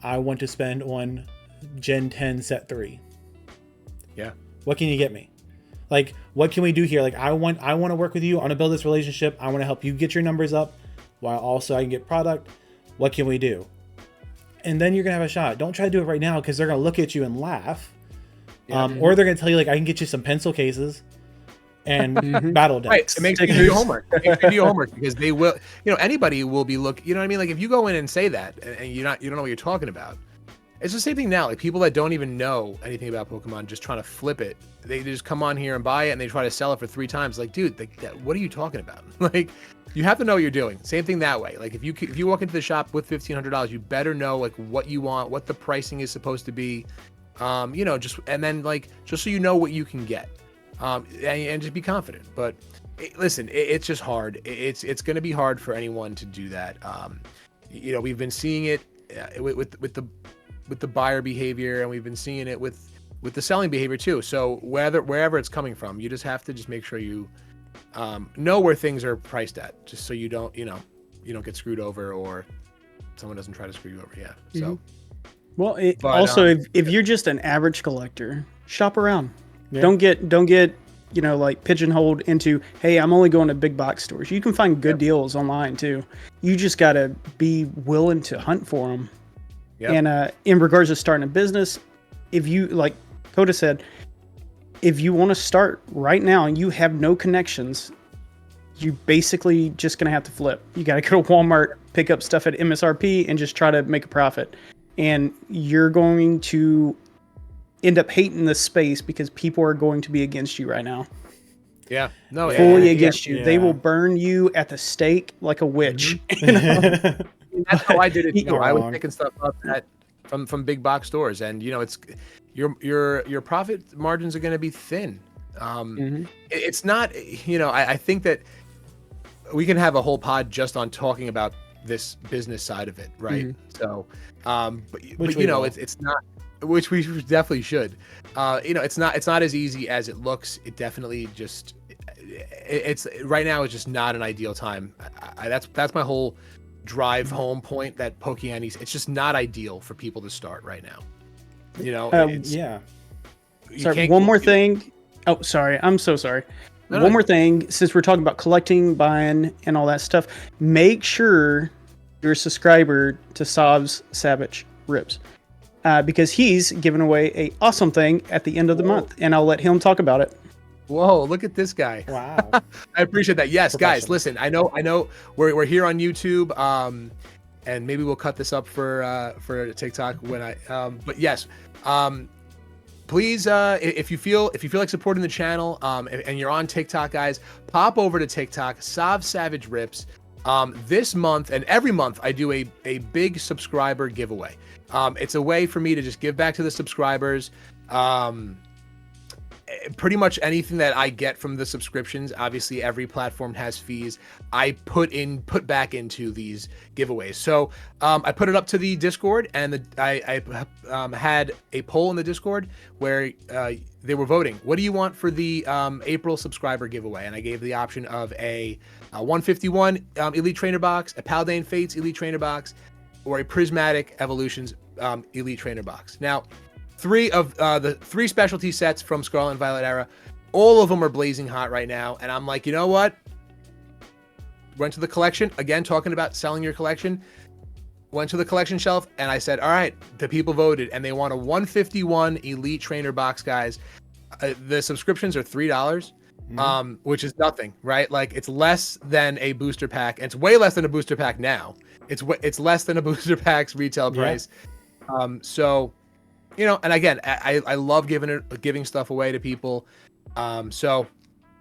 I want to spend on Gen 10 Set 3. Yeah. What can you get me? Like, what can we do here? Like, I want to work with you. I want to build this relationship. I want to help you get your numbers up while also I can get product. What can we do? And then you're going to have a shot. Don't try to do it right now, because they're going to look at you and laugh. Or they're going to tell you, like, I can get you some pencil cases and battle decks. Right. It makes you do your homework. Because they will, anybody will be looking, you know what I mean? Like, if you go in and say that and you don't know what you're talking about, it's the same thing now. Like, people that don't even know anything about Pokemon, just trying to flip it. They just come on here and buy it, and they try to sell it for 3 times. Like, dude, what are you talking about? Like, you have to know what you're doing. Same thing that way. Like, if you walk into the shop with $1,500, you better know like what you want, what the pricing is supposed to be, just so you know what you can get, and just be confident. But listen, it's just hard. It's going to be hard for anyone to do that. We've been seeing it with the buyer behavior, and we've been seeing it with the selling behavior too. So wherever it's coming from, you just have to just make sure you know where things are priced at, just so you don't get screwed over, or someone doesn't try to screw you over. Yeah. So, well, if you're just an average collector, shop around. Yeah. Don't get like pigeonholed into, hey, I'm only going to big box stores. You can find good deals online too. You just got to be willing to hunt for them. Yep. And in regards to starting a business, if you, like Coda said, if you want to start right now and you have no connections, you basically just going to have to flip. You got to go to Walmart, pick up stuff at MSRP, and just try to make a profit. And you're going to end up hating this space, because people are going to be against you right now. Yeah. No. Fully against you. Yeah. They will burn you at the stake like a witch. Mm-hmm. That's how I did it. I was picking stuff up from big box stores, and it's your profit margins are going to be thin. It's not. I think that we can have a whole pod just on talking about this business side of it, right? Mm-hmm. So, it's not. Which we definitely should. It's not as easy as it looks. It definitely just. It's right now. It's just not an ideal time. That's my whole drive home point. That Pokeannies, it's just not ideal for people to start right now. Yeah. Sorry, one more thing. Oh, sorry. I'm so sorry. One more thing. Since we're talking about collecting, buying, and all that stuff, make sure you're a subscriber to Sav's Savage Ribs, because he's giving away a awesome thing at the end of the month, and I'll let him talk about it. Whoa, look at this guy. Wow. I appreciate that. Yes, guys, listen, I know we're here on YouTube. and maybe we'll cut this up for TikTok when but yes, please, if you feel like supporting the channel, and you're on TikTok, guys, pop over to TikTok, Sav Savage Rips. This month and every month I do a big subscriber giveaway. It's a way for me to just give back to the subscribers. Pretty much anything that I get from the subscriptions, obviously every platform has fees, I put back into these giveaways. So I put it up to the Discord, and I had a poll in the Discord where they were voting, what do you want for the April subscriber giveaway? And I gave the option of a 151 Elite Trainer box, a Paldean Fates Elite Trainer box, or a Prismatic Evolutions Elite Trainer box. Now, 3 of the 3 specialty sets from Scarlet and Violet era, all of them are blazing hot right now. And I'm like, you know what? Went to the collection, again, talking about selling your collection. Went to the collection shelf, and I said, all right, the people voted, and they want a 151 Elite Trainer box, guys. The subscriptions are $3, which is nothing, right? Like, it's less than a booster pack, and it's way less than a booster pack now. It's less than a booster pack's retail price. So, you know, and again, I love giving stuff away to people. So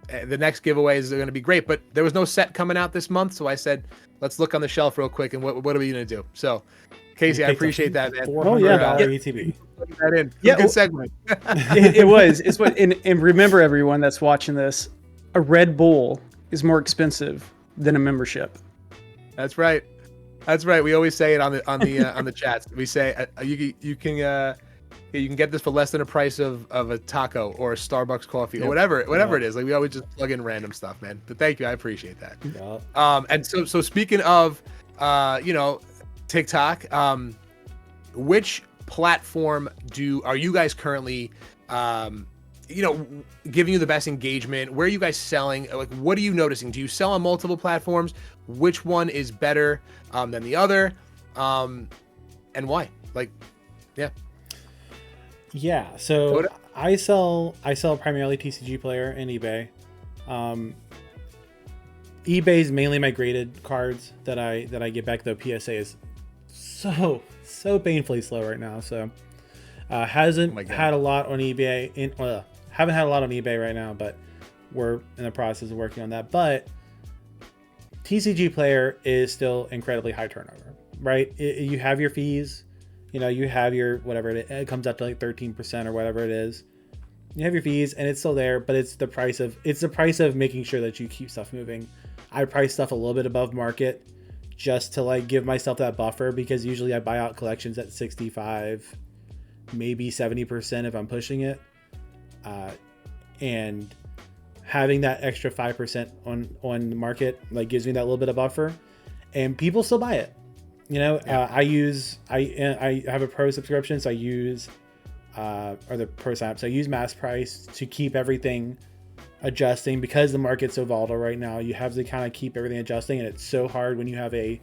the next giveaways are going to be great, but there was no set coming out this month. So I said, let's look on the shelf real quick. And what are we going to do? So Casey, I appreciate that, man. $400 ETB. Put that in. Yeah, good segment. it was. It's what. And remember, everyone that's watching this, a Red Bull is more expensive than a membership. That's right. That's right. We always say it on the chats. We say you can get this for less than a price of a taco or a Starbucks coffee or whatever it is. Like, we always just plug in random stuff, man. But thank you, I appreciate that. And so speaking of TikTok, which platform are you guys currently giving you the best engagement? Where are you guys selling? Like, what are you noticing? Do you sell on multiple platforms? Which one is better than the other? And why? Like, yeah. Yeah, so I sell primarily TCGPlayer and eBay. eBay is mainly my graded cards that I get back, though PSA is so painfully slow right now. So hasn't had a lot on eBay. Haven't had a lot on eBay right now, but we're in the process of working on that. But TCGPlayer is still incredibly high turnover, right? You have your fees. You have your whatever it comes up to like 13% or whatever it is. You have your fees and it's still there, but it's the price of making sure that you keep stuff moving. I price stuff a little bit above market just to like give myself that buffer, because usually I buy out collections at 65, maybe 70% if I'm pushing it. And having that extra 5% on the market like gives me that little bit of buffer, and people still buy it. I have a pro subscription, so I use or the pro sign up, so I use mass price to keep everything adjusting, because the market's so volatile right now. You have to kind of keep everything adjusting, and it's so hard when you have a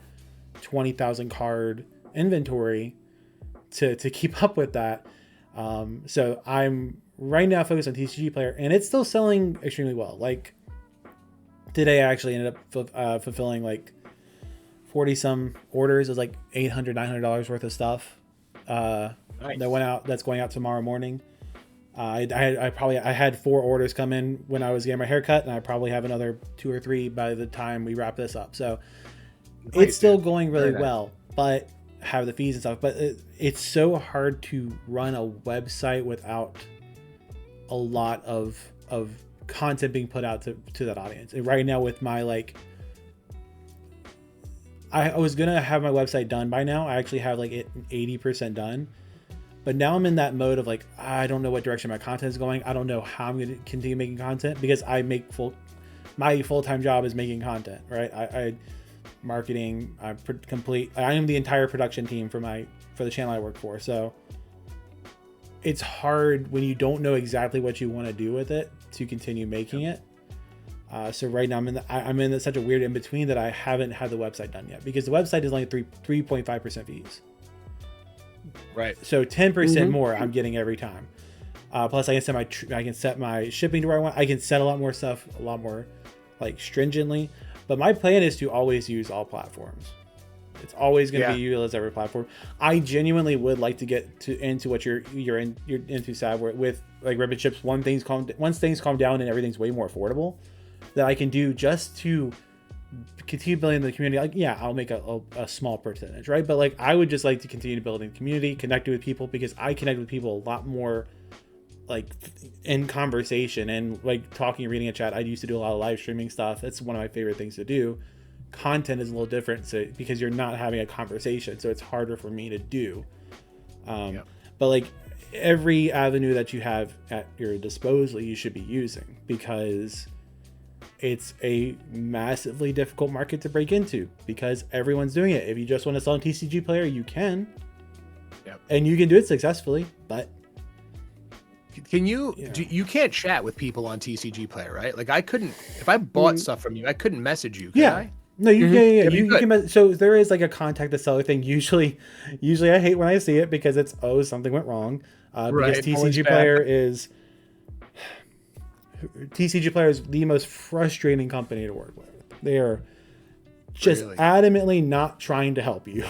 20,000 card inventory to keep up with that. So I'm right now focused on TCGPlayer, and it's still selling extremely well. Like today I actually ended up fulfilling like 40 some orders. It was like $800, $900 worth of stuff nice. That went out. That's going out tomorrow morning. I had 4 orders come in when I was getting my haircut, and I probably have another 2 or 3 by the time we wrap this up. So it's still going really well, but have the fees and stuff. But it's so hard to run a website without a lot of content being put out to that audience. And right now with my I was gonna have my website done by now. I actually have like it 80% done, but now I'm in that mode of like, I don't know what direction my content is going. I don't know how I'm going to continue making content, because my full-time job is making content, right? I marketing, I am the entire production team for the channel I work for. So it's hard when you don't know exactly what you want to do with it to continue making it. So right now I'm in such a weird in between that I haven't had the website done yet, because the website is only 3.5% fees. Right. So 10% more I'm getting every time. Plus I can set my shipping to where I want. I can set a lot more stuff, a lot more like stringently. But my plan is to always use all platforms. It's always going to Yeah. be utilized every platform. I genuinely would like to get into what you're into, Sav, with like ribbon chips. Once things calm down and everything's way more affordable, that I can do just to continue building the community. Like, yeah, I'll make a small percentage, right? But like, I would just like to continue building community, connecting with people, because I connect with people a lot more like in conversation and like talking, reading a chat. I used to do a lot of live streaming stuff. That's one of my favorite things to do. Content is a little different, so because you're not having a conversation, so it's harder for me to do. But like, every avenue that you have at your disposal, you should be using, because it's a massively difficult market to break into, because everyone's doing it. If you just want to sell on TCGPlayer, you can, and you can do it successfully. But can you? You can't chat with people on TCGPlayer, right? Like, I couldn't. If I bought stuff from you, I couldn't message you. Could I? No, you you can. So there is like a contact the seller thing. Usually I hate when I see it, because it's something went wrong. Because TCGPlayer is the most frustrating company to work with. They are just adamantly not trying to help you.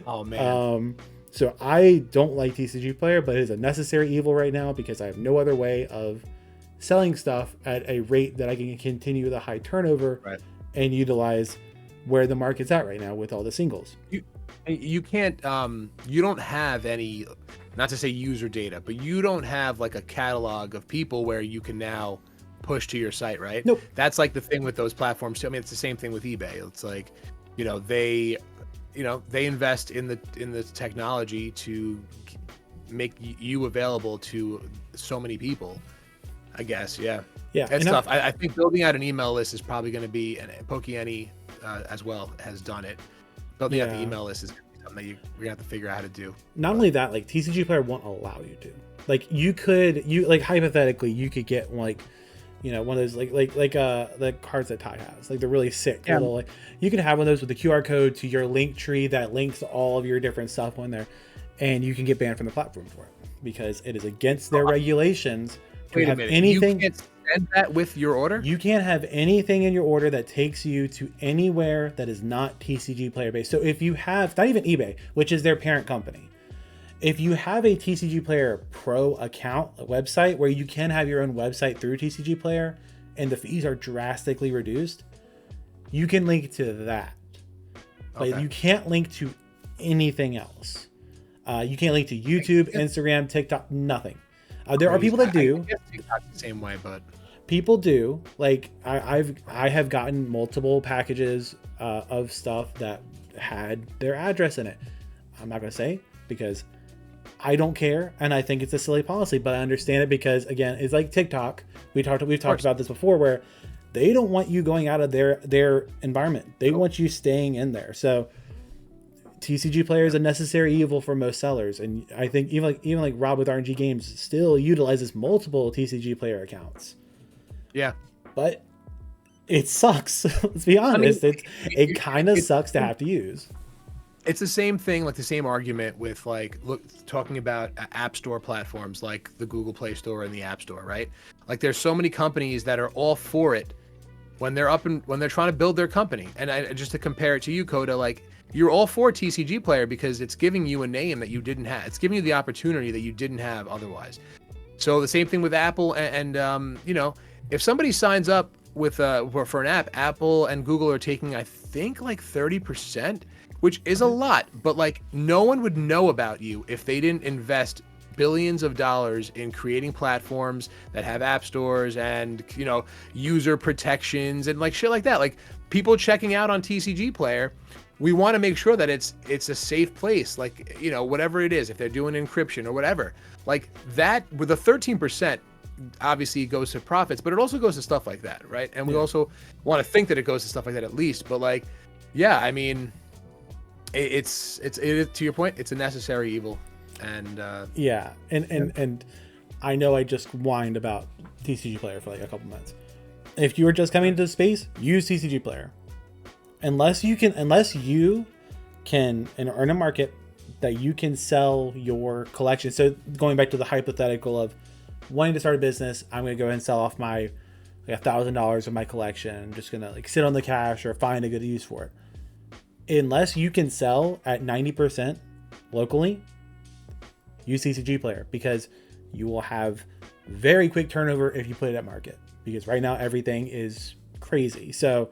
Oh man. So I don't like TCGPlayer, but it is a necessary evil right now, because I have no other way of selling stuff at a rate that I can continue the high turnover and utilize where the market's at right now with all the singles. You can't, you don't have any, not to say user data, but you don't have like a catalog of people where you can now push to your site, right? Nope. That's like the thing with those platforms too. I mean, it's the same thing with eBay. It's like, they invest in the technology to make you available to so many people, I guess. Yeah. That's tough. I think building out an email list is probably going to be, and PokeAny as well has done it. Building out the email list is something that you're gonna have to figure out how to do. Not only that, like, TCGPlayer won't allow you to. Like, you like, hypothetically, you could get like, one of those like the cards that Ty has, like, they're really sick. Little, like, you could have one of those with the QR code to your link tree that links to all of your different stuff on there, and you can get banned from the platform for it, because it is against their regulations to have anything. You can't send that with your order? You can't have anything in your order that takes you to anywhere that is not TCGPlayer based. So if you have, not even eBay, which is their parent company, if you have a TCGPlayer Pro account, a website where you can have your own website through TCGPlayer and the fees are drastically reduced, you can link to that. But you can't link to anything else. You can't link to YouTube, Instagram, TikTok, nothing. There are people that do. I guess TikTok the same way, but people do. Like, I have gotten multiple packages of stuff that had their address in it. I'm not gonna say, because I don't care, and I think it's a silly policy, but I understand it, because again, it's like TikTok. We've talked about this before, where they don't want you going out of their environment. They want you staying in there. So TCGPlayer is a necessary evil for most sellers, and I think even like Rob with RNG Games still utilizes multiple TCGPlayer accounts. Yeah, but it sucks. Let's be honest. It kind of sucks to have to use. It's the same thing, like the same argument with talking about app store platforms like the Google Play Store and the App Store, right? Like, there's so many companies that are all for it when they're when they're trying to build their company. And just to compare it to you, Coda, like, you're all for TCGPlayer because it's giving you a name that you didn't have. It's giving you the opportunity that you didn't have otherwise. So the same thing with Apple and if somebody signs up with for an app, Apple and Google are taking, I think, like 30%, which is a lot, but like, no one would know about you if they didn't invest billions of dollars in creating platforms that have app stores and, user protections and like shit like that. Like, people checking out on TCGPlayer, we want to make sure that it's a safe place, like, whatever it is, if they're doing encryption or whatever, like that. With the 13%, obviously it goes to profits, but it also goes to stuff like that, right? And we also want to think that it goes to stuff like that at least. But like, yeah, I mean, it's to your point, it's a necessary evil. And and I know I just whined about TCGPlayer for like a couple minutes. If you were just coming into the space, use TCGPlayer. Unless you can and earn a market that you can sell your collection. So going back to the hypothetical of wanting to start a business, I'm going to go ahead and sell off my $1,000 of my collection. I'm just going to like sit on the cash or find a good use for it. unless you can sell at 90% locally, use TCGPlayer, because you will have very quick turnover if you put it at market, because right now everything is crazy. So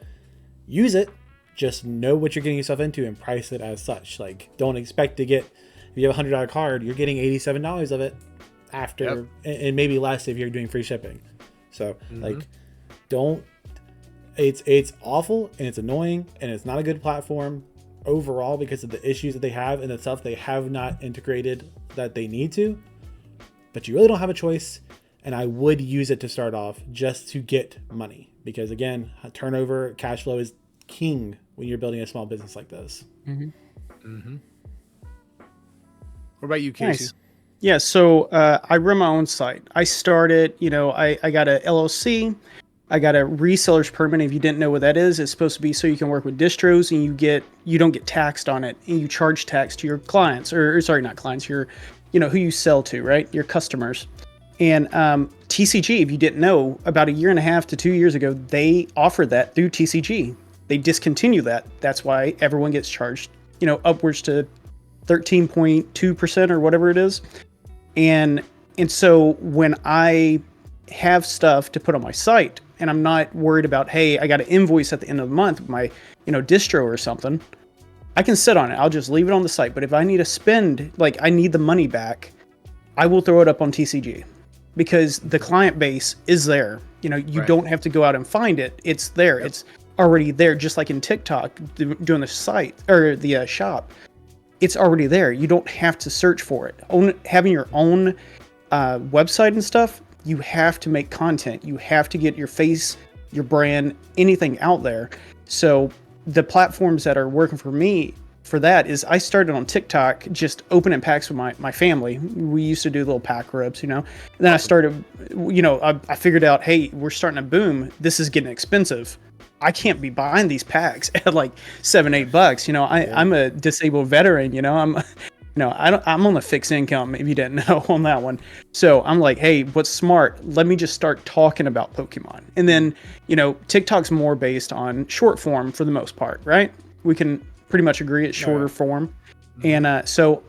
use it, just know what you're getting yourself into and price it as such. Like, don't expect to get, if you have a $100 card, you're getting $87 of it after, and maybe less if you're doing free shipping. So like, don't, it's awful and it's annoying and it's not a good platform overall because of the issues that they have and the stuff they have not integrated that they need to, but you really don't have a choice. And I would use it to start off just to get money, because again, turnover, cash flow is king when you're building a small business like this. What about you, Casey? Nice. Yeah, so I run my own site. I started, I got a LLC. I got a reseller's permit. If you didn't know what that is, it's supposed to be so you can work with distros and you don't get taxed on it, and you charge tax to your clients, or sorry, not clients, your, who you sell to, right? Your customers. And TCG, if you didn't know, about 1.5 to 2 years ago, they offered that through TCG. They discontinued that. That's why everyone gets charged, upwards to 13.2% or whatever it is. And so when I have stuff to put on my site and I'm not worried about, hey, I got an invoice at the end of the month with my, distro or something, I can sit on it. I'll just leave it on the site. But if I need to spend, like I need the money back, I will throw it up on TCG, because the client base is there. You don't have to go out and find it. It's there. It's already there. Just like in TikTok doing the site or the shop, it's already there. You don't have to search for it. Having your own website and stuff, you have to make content. You have to get your face, your brand, anything out there. So the platforms that are working for me for that is, I started on TikTok just opening packs with my family. We used to do little pack rips, and then I started, I figured out, hey, we're starting to boom. This is getting expensive. I can't be buying these packs at like $7-8. I'm a disabled veteran. I'm on a fixed income, if you didn't know, on that one. So I'm like, hey, what's smart? Let me just start talking about Pokemon. And then, TikTok's more based on short form for the most part, right? We can pretty much agree it's shorter form. And so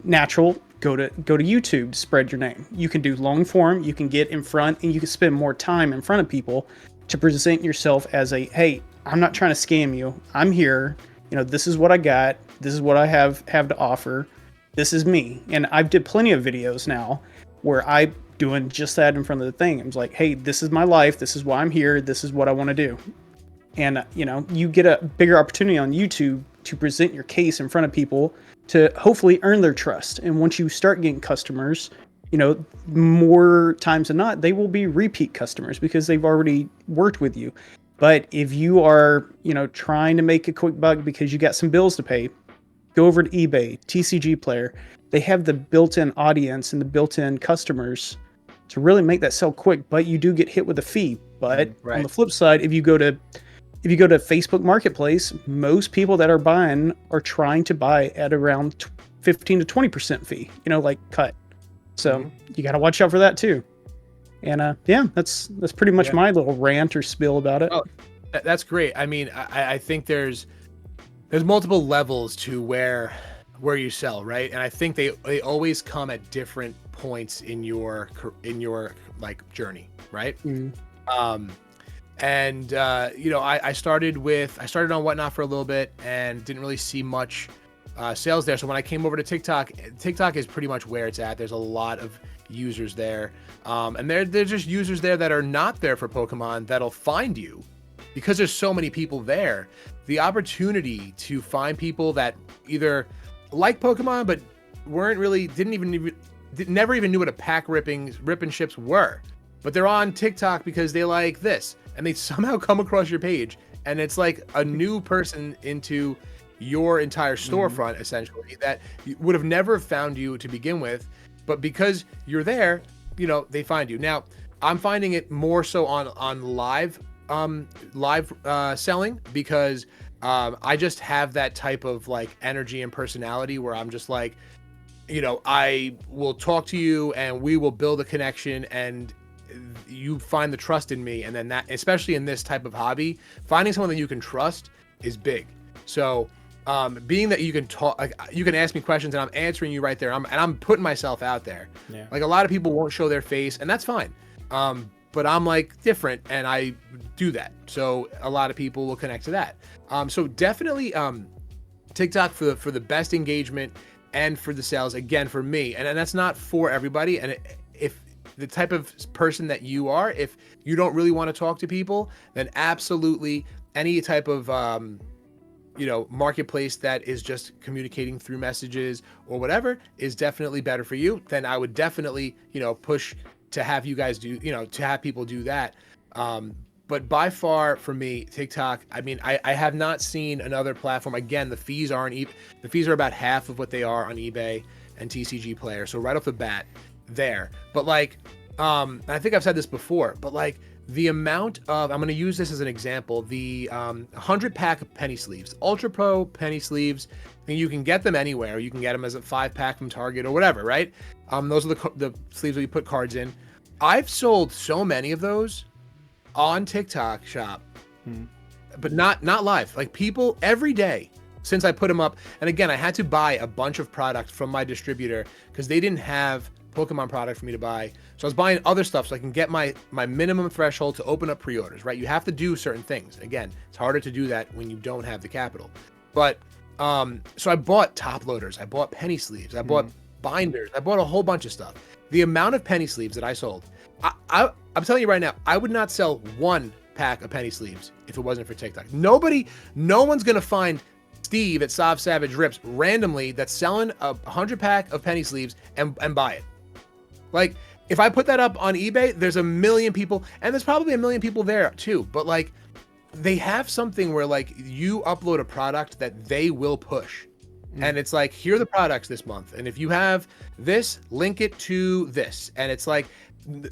natural, go to YouTube, spread your name. You can do long form, you can get in front, and you can spend more time in front of people to present yourself as a, hey, I'm not trying to scam you. I'm here. This is what I got. This is what I have to offer. This is me. And I've did plenty of videos now where I'm doing just that in front of the thing. I'm like, hey, this is my life. This is why I'm here. This is what I want to do. And, you get a bigger opportunity on YouTube to present your case in front of people to hopefully earn their trust. And once you start getting customers, more times than not, they will be repeat customers because they've already worked with you. But if you are, trying to make a quick buck because you got some bills to pay, go over to eBay, TCGPlayer. They have the built-in audience and the built-in customers to really make that sell quick, but you do get hit with a fee. But on the flip side, if you go to Facebook Marketplace, most people that are buying are trying to buy at around 15 to 20% fee, cut. So you got to watch out for that too. And that's pretty much my little rant or spill about it. Oh, that's great. I mean, I think there's multiple levels to where you sell, right? And I think they always come at different points in your like journey, right? I started on Whatnot for a little bit and didn't really see much sales there. So when I came over to TikTok is pretty much where it's at. There's a lot of users there, and they're just users there that are not there for Pokemon that'll find you because there's so many people there. The opportunity to find people that either like Pokemon but never even knew what a pack rip and ships were, but they're on TikTok because they like this, and they somehow come across your page, and it's like a new person into your entire storefront, essentially, that would have never found you to begin with, but because you're there, they find you. Now, I'm finding it more so on live selling, because I just have that type of like energy and personality where I'm just like, I will talk to you and we will build a connection and you find the trust in me. And then that, especially in this type of hobby, finding someone that you can trust is big. So being that you can talk, like, you can ask me questions and I'm answering you right there. I'm putting myself out there. Yeah. Like a lot of people won't show their face, and that's fine. But I'm like different, and I do that. So a lot of people will connect to that. So definitely TikTok for the best engagement and for the sales. Again, for me, and that's not for everybody. And if the type of person that you are, if you don't really want to talk to people, then absolutely any type of marketplace that is just communicating through messages or whatever is definitely better for you. Then I would definitely push to have you guys do, to have people do that. But by far for me, TikTok, I mean, I have not seen another platform. Again, the fees are about half of what they are on eBay and TCGPlayer. So right off the bat there, but like, I think I've said this before, but like the amount of, I'm going to use this as an example, the 100 pack of penny sleeves, Ultra Pro penny sleeves, and you can get them anywhere. You can get them as a 5-pack from Target or whatever, right? Those are the sleeves that you put cards in. I've sold so many of those on TikTok shop, but not live. Like people every day since I put them up. And again, I had to buy a bunch of product from my distributor because they didn't have Pokemon product for me to buy. So I was buying other stuff so I can get my minimum threshold to open up pre-orders, right? You have to do certain things. Again, it's harder to do that when you don't have the capital. But so I bought top loaders, I bought penny sleeves, I bought binders, I bought a whole bunch of stuff. The amount of penny sleeves that I sold, I'm telling you right now, I would not sell 1 pack of penny sleeves if it wasn't for TikTok. No one's gonna find Steve at Sov Savage Rips randomly that's selling a 100 pack of penny sleeves and buy it. Like if I put that up on eBay, there's a million people, and there's probably a million people there too. But like they have something where like you upload a product that they will push. And it's like, here are the products this month. And if you have this, link it to this. And it's like,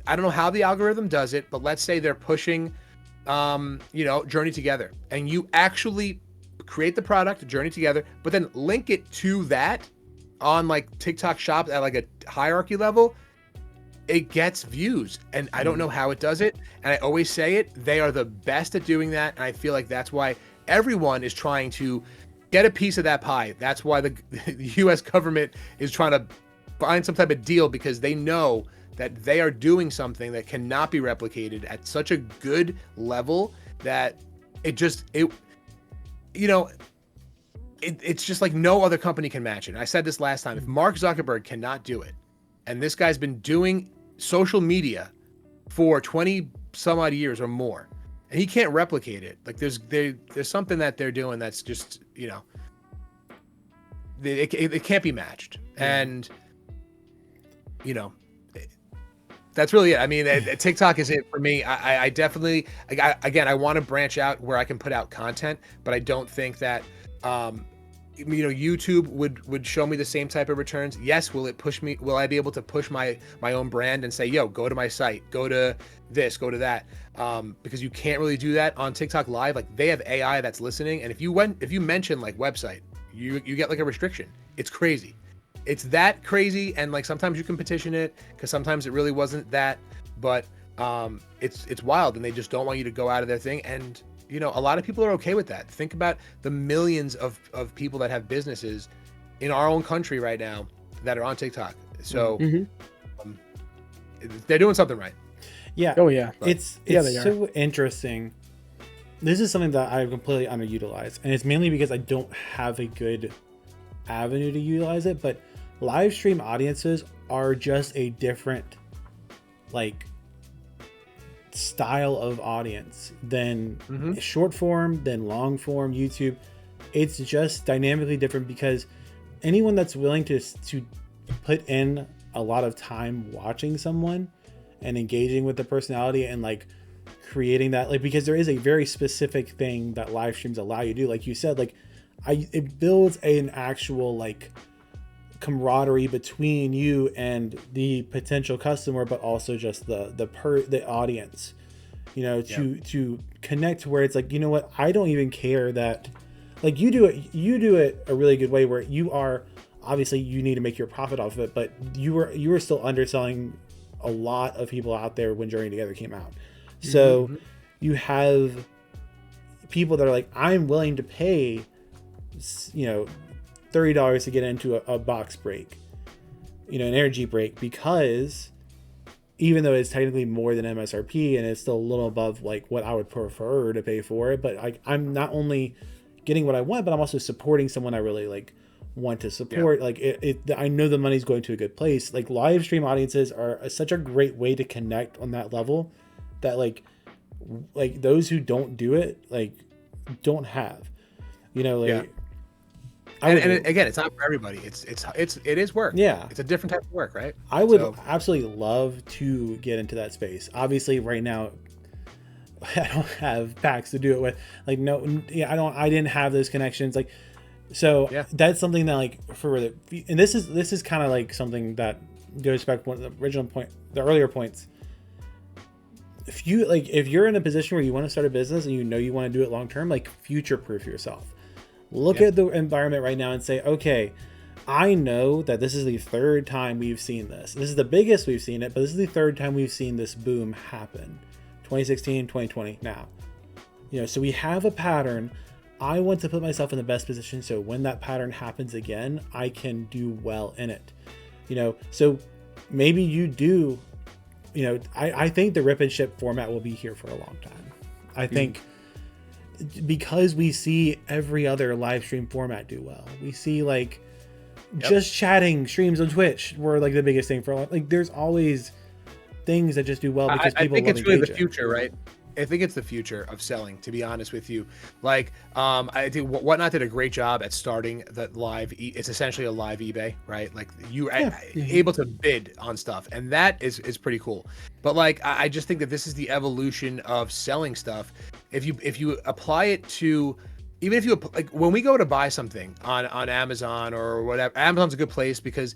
I don't know how the algorithm does it, but let's say they're pushing, Journey Together, and you actually create the product, Journey Together, but then link it to that on like TikTok shops at like a hierarchy level, it gets views. And I don't know how it does it. And I always say it, they are the best at doing that. And I feel like that's why everyone is trying to get a piece of that pie. That's why the US government is trying to find some type of deal, because they know that they are doing something that cannot be replicated at such a good level that it's just like no other company can match it. And I said this last time, if Mark Zuckerberg cannot do it, and this guy's been doing social media for 20 some odd years or more, and he can't replicate it, like there's something that they're doing that's just, it can't be matched. And that's really it. I mean, TikTok is it for me. I definitely, I want to branch out where I can put out content, but I don't think that YouTube would show me the same type of returns. Yes, will it push me? Will I be able to push my own brand and say, yo, go to my site, go to this, go to that? Because you can't really do that on TikTok Live. Like they have AI that's listening, and if you mention like website, you get like a restriction. It's crazy. It's that crazy, and like sometimes you can petition it because sometimes it really wasn't that, but it's wild, and they just don't want you to go out of their thing. And a lot of people are okay with that. Think about the millions of people that have businesses in our own country right now that are on TikTok. So they're doing something right. Yeah. Oh yeah. It's so interesting. This is something that I completely underutilize, and it's mainly because I don't have a good avenue to utilize it. But live stream audiences are just a different style of audience than short form, than long form YouTube. It's just dynamically different, because anyone that's willing to put in a lot of time watching someone and engaging with the personality and like creating that, like, because there is a very specific thing that live streams allow you to do, like you said, like it builds an actual like camaraderie between you and the potential customer, but also just the audience, to connect, where it's like, what, I don't even care that, like, you do it a really good way, where you are, obviously you need to make your profit off of it, but you were still underselling a lot of people out there when Journey Together came out. So you have people that are like, I'm willing to pay you know, $30 to get into a box break, you know, an energy break, because even though it's technically more than MSRP and it's still a little above like what I would prefer to pay for it, but I'm not only getting what I want, but I'm also supporting someone I really like want to support. Like I know the money's going to a good place. Like live stream audiences are such a great way to connect on that level that like those who don't do it like don't have, you know, like and again, it's not for everybody. It is work. Yeah, it's a different type of work, right? I would absolutely love to get into that space. Obviously right now I don't have packs to do it with. Like I didn't have those connections. Like so that's something that like and this is kind of like something that goes back to one of the earlier points. If you're in a position where you want to start a business and you know you want to do it long term, like future proof yourself. Look at the environment right now and say, okay, I know that this is the third time we've seen this. This is the biggest we've seen it, but this is the third time we've seen this boom happen. 2016, 2020 now. You know, so we have a pattern. I want to put myself in the best position so when that pattern happens again, I can do well in it. You know, so maybe you do, you know, I think the rip and ship format will be here for a long time. I think because we see every other live stream format do well. We see like just chatting streams on Twitch were like the biggest thing for like there's always things that just do well because people I think it's really the it. future, right? I think it's the future of selling, to be honest with you. Like, I think Whatnot did a great job at starting that live. It's essentially a live eBay, right? Like you able to bid on stuff, and that is pretty cool. But like, I just think that this is the evolution of selling stuff. If you apply it to, even if you like when we go to buy something on Amazon or whatever, Amazon's a good place because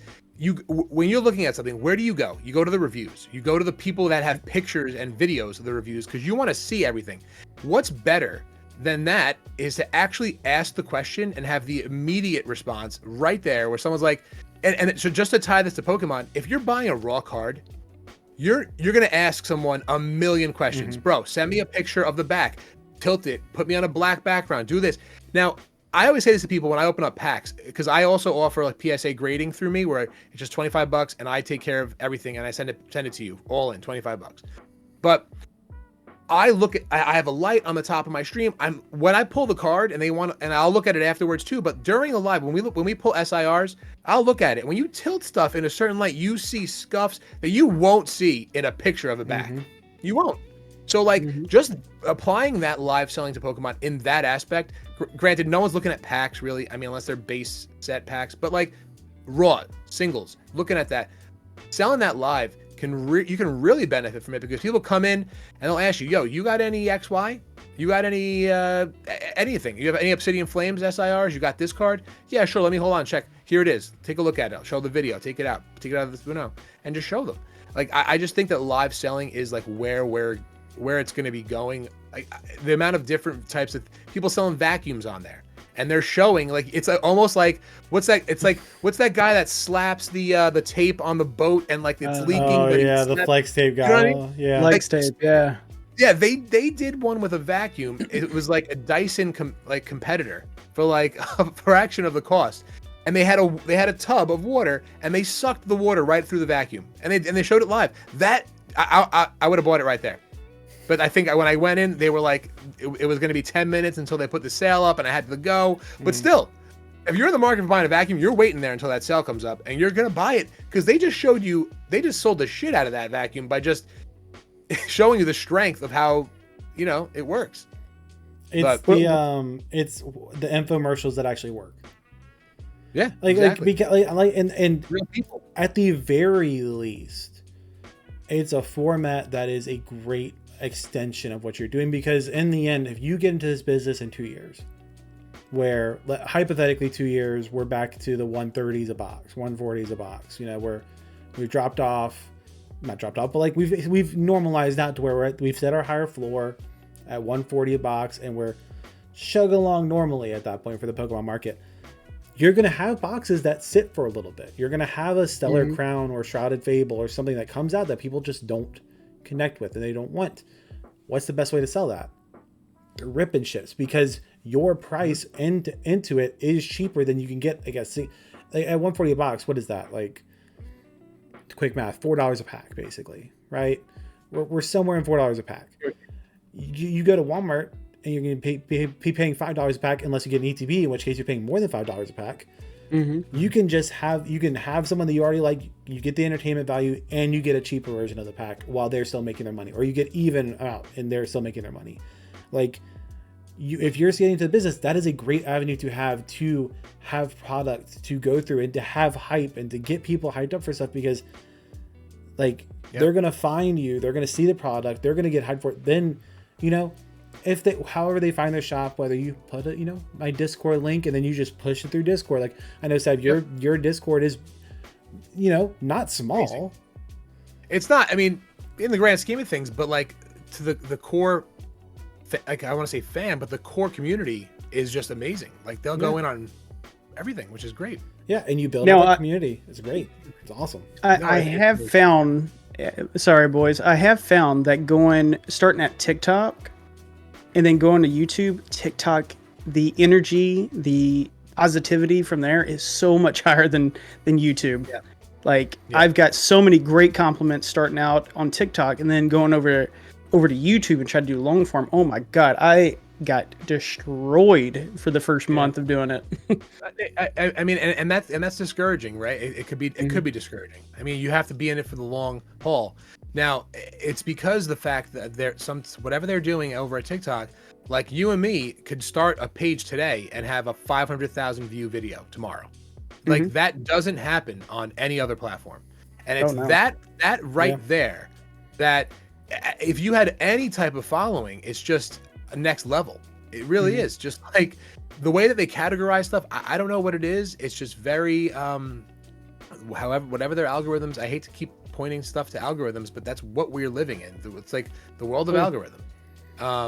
when you're looking at something, where do you go? You go to the reviews. You go to the people that have pictures and videos of the reviews because you want to see everything. What's better than that is to actually ask the question and have the immediate response right there where someone's like, and so just to tie this to Pokemon, if you're buying a raw card, you're going to ask someone a million questions. Bro, send me a picture of the back, tilt it, put me on a black background, do this. Now, I always say this to people when I open up packs, because I also offer like PSA grading through me where it's just $25 and I take care of everything and I send it to you all in $25. But I have a light on the top of my stream. When I pull the card and I'll look at it afterwards too. But during a live, when we pull SIRs, I'll look at it. When you tilt stuff in a certain light, you see scuffs that you won't see in a picture of a back. You won't. So like just applying that live selling to Pokemon in that aspect, granted, no one's looking at packs really. I mean, unless they're base set packs, but like raw singles, looking at that, selling that live you can really benefit from it because people come in and they'll ask you, yo, you got any XY? You got any anything? You have any Obsidian Flames SIRs? You got this card? Yeah, sure. Let me hold on, check. Here it is. Take a look at it. I'll show the video. Take it out of this window and just show them. Like I just think that live selling is like where it's going to be going. Like the amount of different types of people selling vacuums on there, and they're showing like it's almost like what's that? It's like what's that guy that slaps the tape on the boat and like it's leaking? Oh yeah, the flex tape guy. You know what I mean? Yeah, flex tape. Yeah. Yeah, they did one with a vacuum. It was like a Dyson competitor for like a fraction of the cost. And they had a tub of water and they sucked the water right through the vacuum. And they showed it live. That I would have bought it right there. But I think when I went in, they were like it was going to be 10 minutes until they put the sale up and I had to go. But still, if you're in the market for buying a vacuum, you're waiting there until that sale comes up and you're going to buy it because they just sold the shit out of that vacuum by just showing you the strength of how, it works. It's the infomercials that actually work. Yeah, exactly. And real people. At the very least, it's a format that is a great extension of what you're doing because in the end, if you get into this business in 2 years, where hypothetically 2 years, we're back to the 130s a box, 140s a box, where we've dropped off. Not dropped off, but like we've normalized out to where we've set our higher floor at 140 a box and we're chugging along normally at that point for the Pokemon market. You're going to have boxes that sit for a little bit. You're going to have a Stellar Crown or Shrouded Fable or something that comes out that people just don't connect with and they don't want. What's the best way to sell that? ripping ships because your price into it is cheaper than you can get. I guess see, like at 140 a box. What is that like? Quick math, $4 a pack, basically, right? We're somewhere in $4 a pack. You go to Walmart and you're going to be paying $5 a pack unless you get an ETB, in which case you're paying more than $5 a pack. You can just have someone that you already like. You get the entertainment value and you get a cheaper version of the pack while they're still making their money, or you get even out and they're still making their money. Like if you're getting into the business, that is a great avenue to have product to go through and to have hype and to get people hyped up for stuff, because like they're gonna find you, they're gonna see the product, they're gonna get hyped for it. Then if they, however they find their shop, whether you put a, my Discord link and then you just push it through Discord. Like I know, Seb, your Discord is, not small. Amazing. It's not, I mean, in the grand scheme of things, but like to the core, like I want to say fan, but the core community is just amazing. Like they'll go in on everything, which is great. Yeah. And you build up a community. It's great. It's awesome. I have found, sorry boys, I have found that starting at TikTok and then going to YouTube, TikTok, the energy, the positivity from there is so much higher than YouTube. Yeah. Like I've got so many great compliments starting out on TikTok and then going over to YouTube and try to do long form. Oh my God, I got destroyed for the first month of doing it. I mean, and that's discouraging, right? It could be could be discouraging. I mean, you have to be in it for the long haul. Now, it's because the fact that whatever they're doing over at TikTok, like you and me could start a page today and have a 500,000 view video tomorrow. Like that doesn't happen on any other platform. And it's that right there, that if you had any type of following, it's just a next level. It really is. Just like the way that they categorize stuff, I don't know what it is. It's just very, whatever their algorithms, I hate to keep pointing stuff to algorithms, but that's what we're living in. It's like the world of algorithms.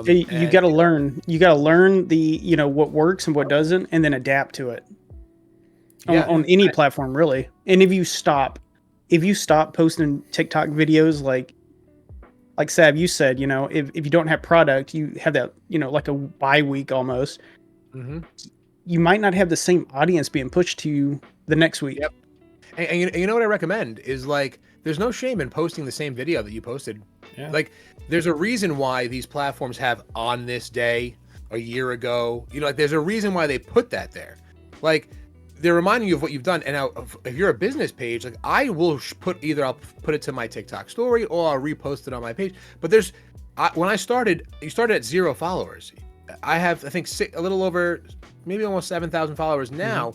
You got to learn. You got to learn the what works and what doesn't, and then adapt to it. On any platform, really. And if you stop posting TikTok videos, like Sav, you said, if you don't have product, you have that, like a bye week almost. You might not have the same audience being pushed to you the next week. Yep. And you know what I recommend is like, there's no shame in posting the same video that you posted. Yeah. Like there's a reason why these platforms have on this day a year ago, like there's a reason why they put that there. Like they're reminding you of what you've done. And now if you're a business page, like I will I'll put it to my TikTok story or I'll repost it on my page. But when you started at 0 followers. I have, I think a little over, maybe almost 7,000 followers now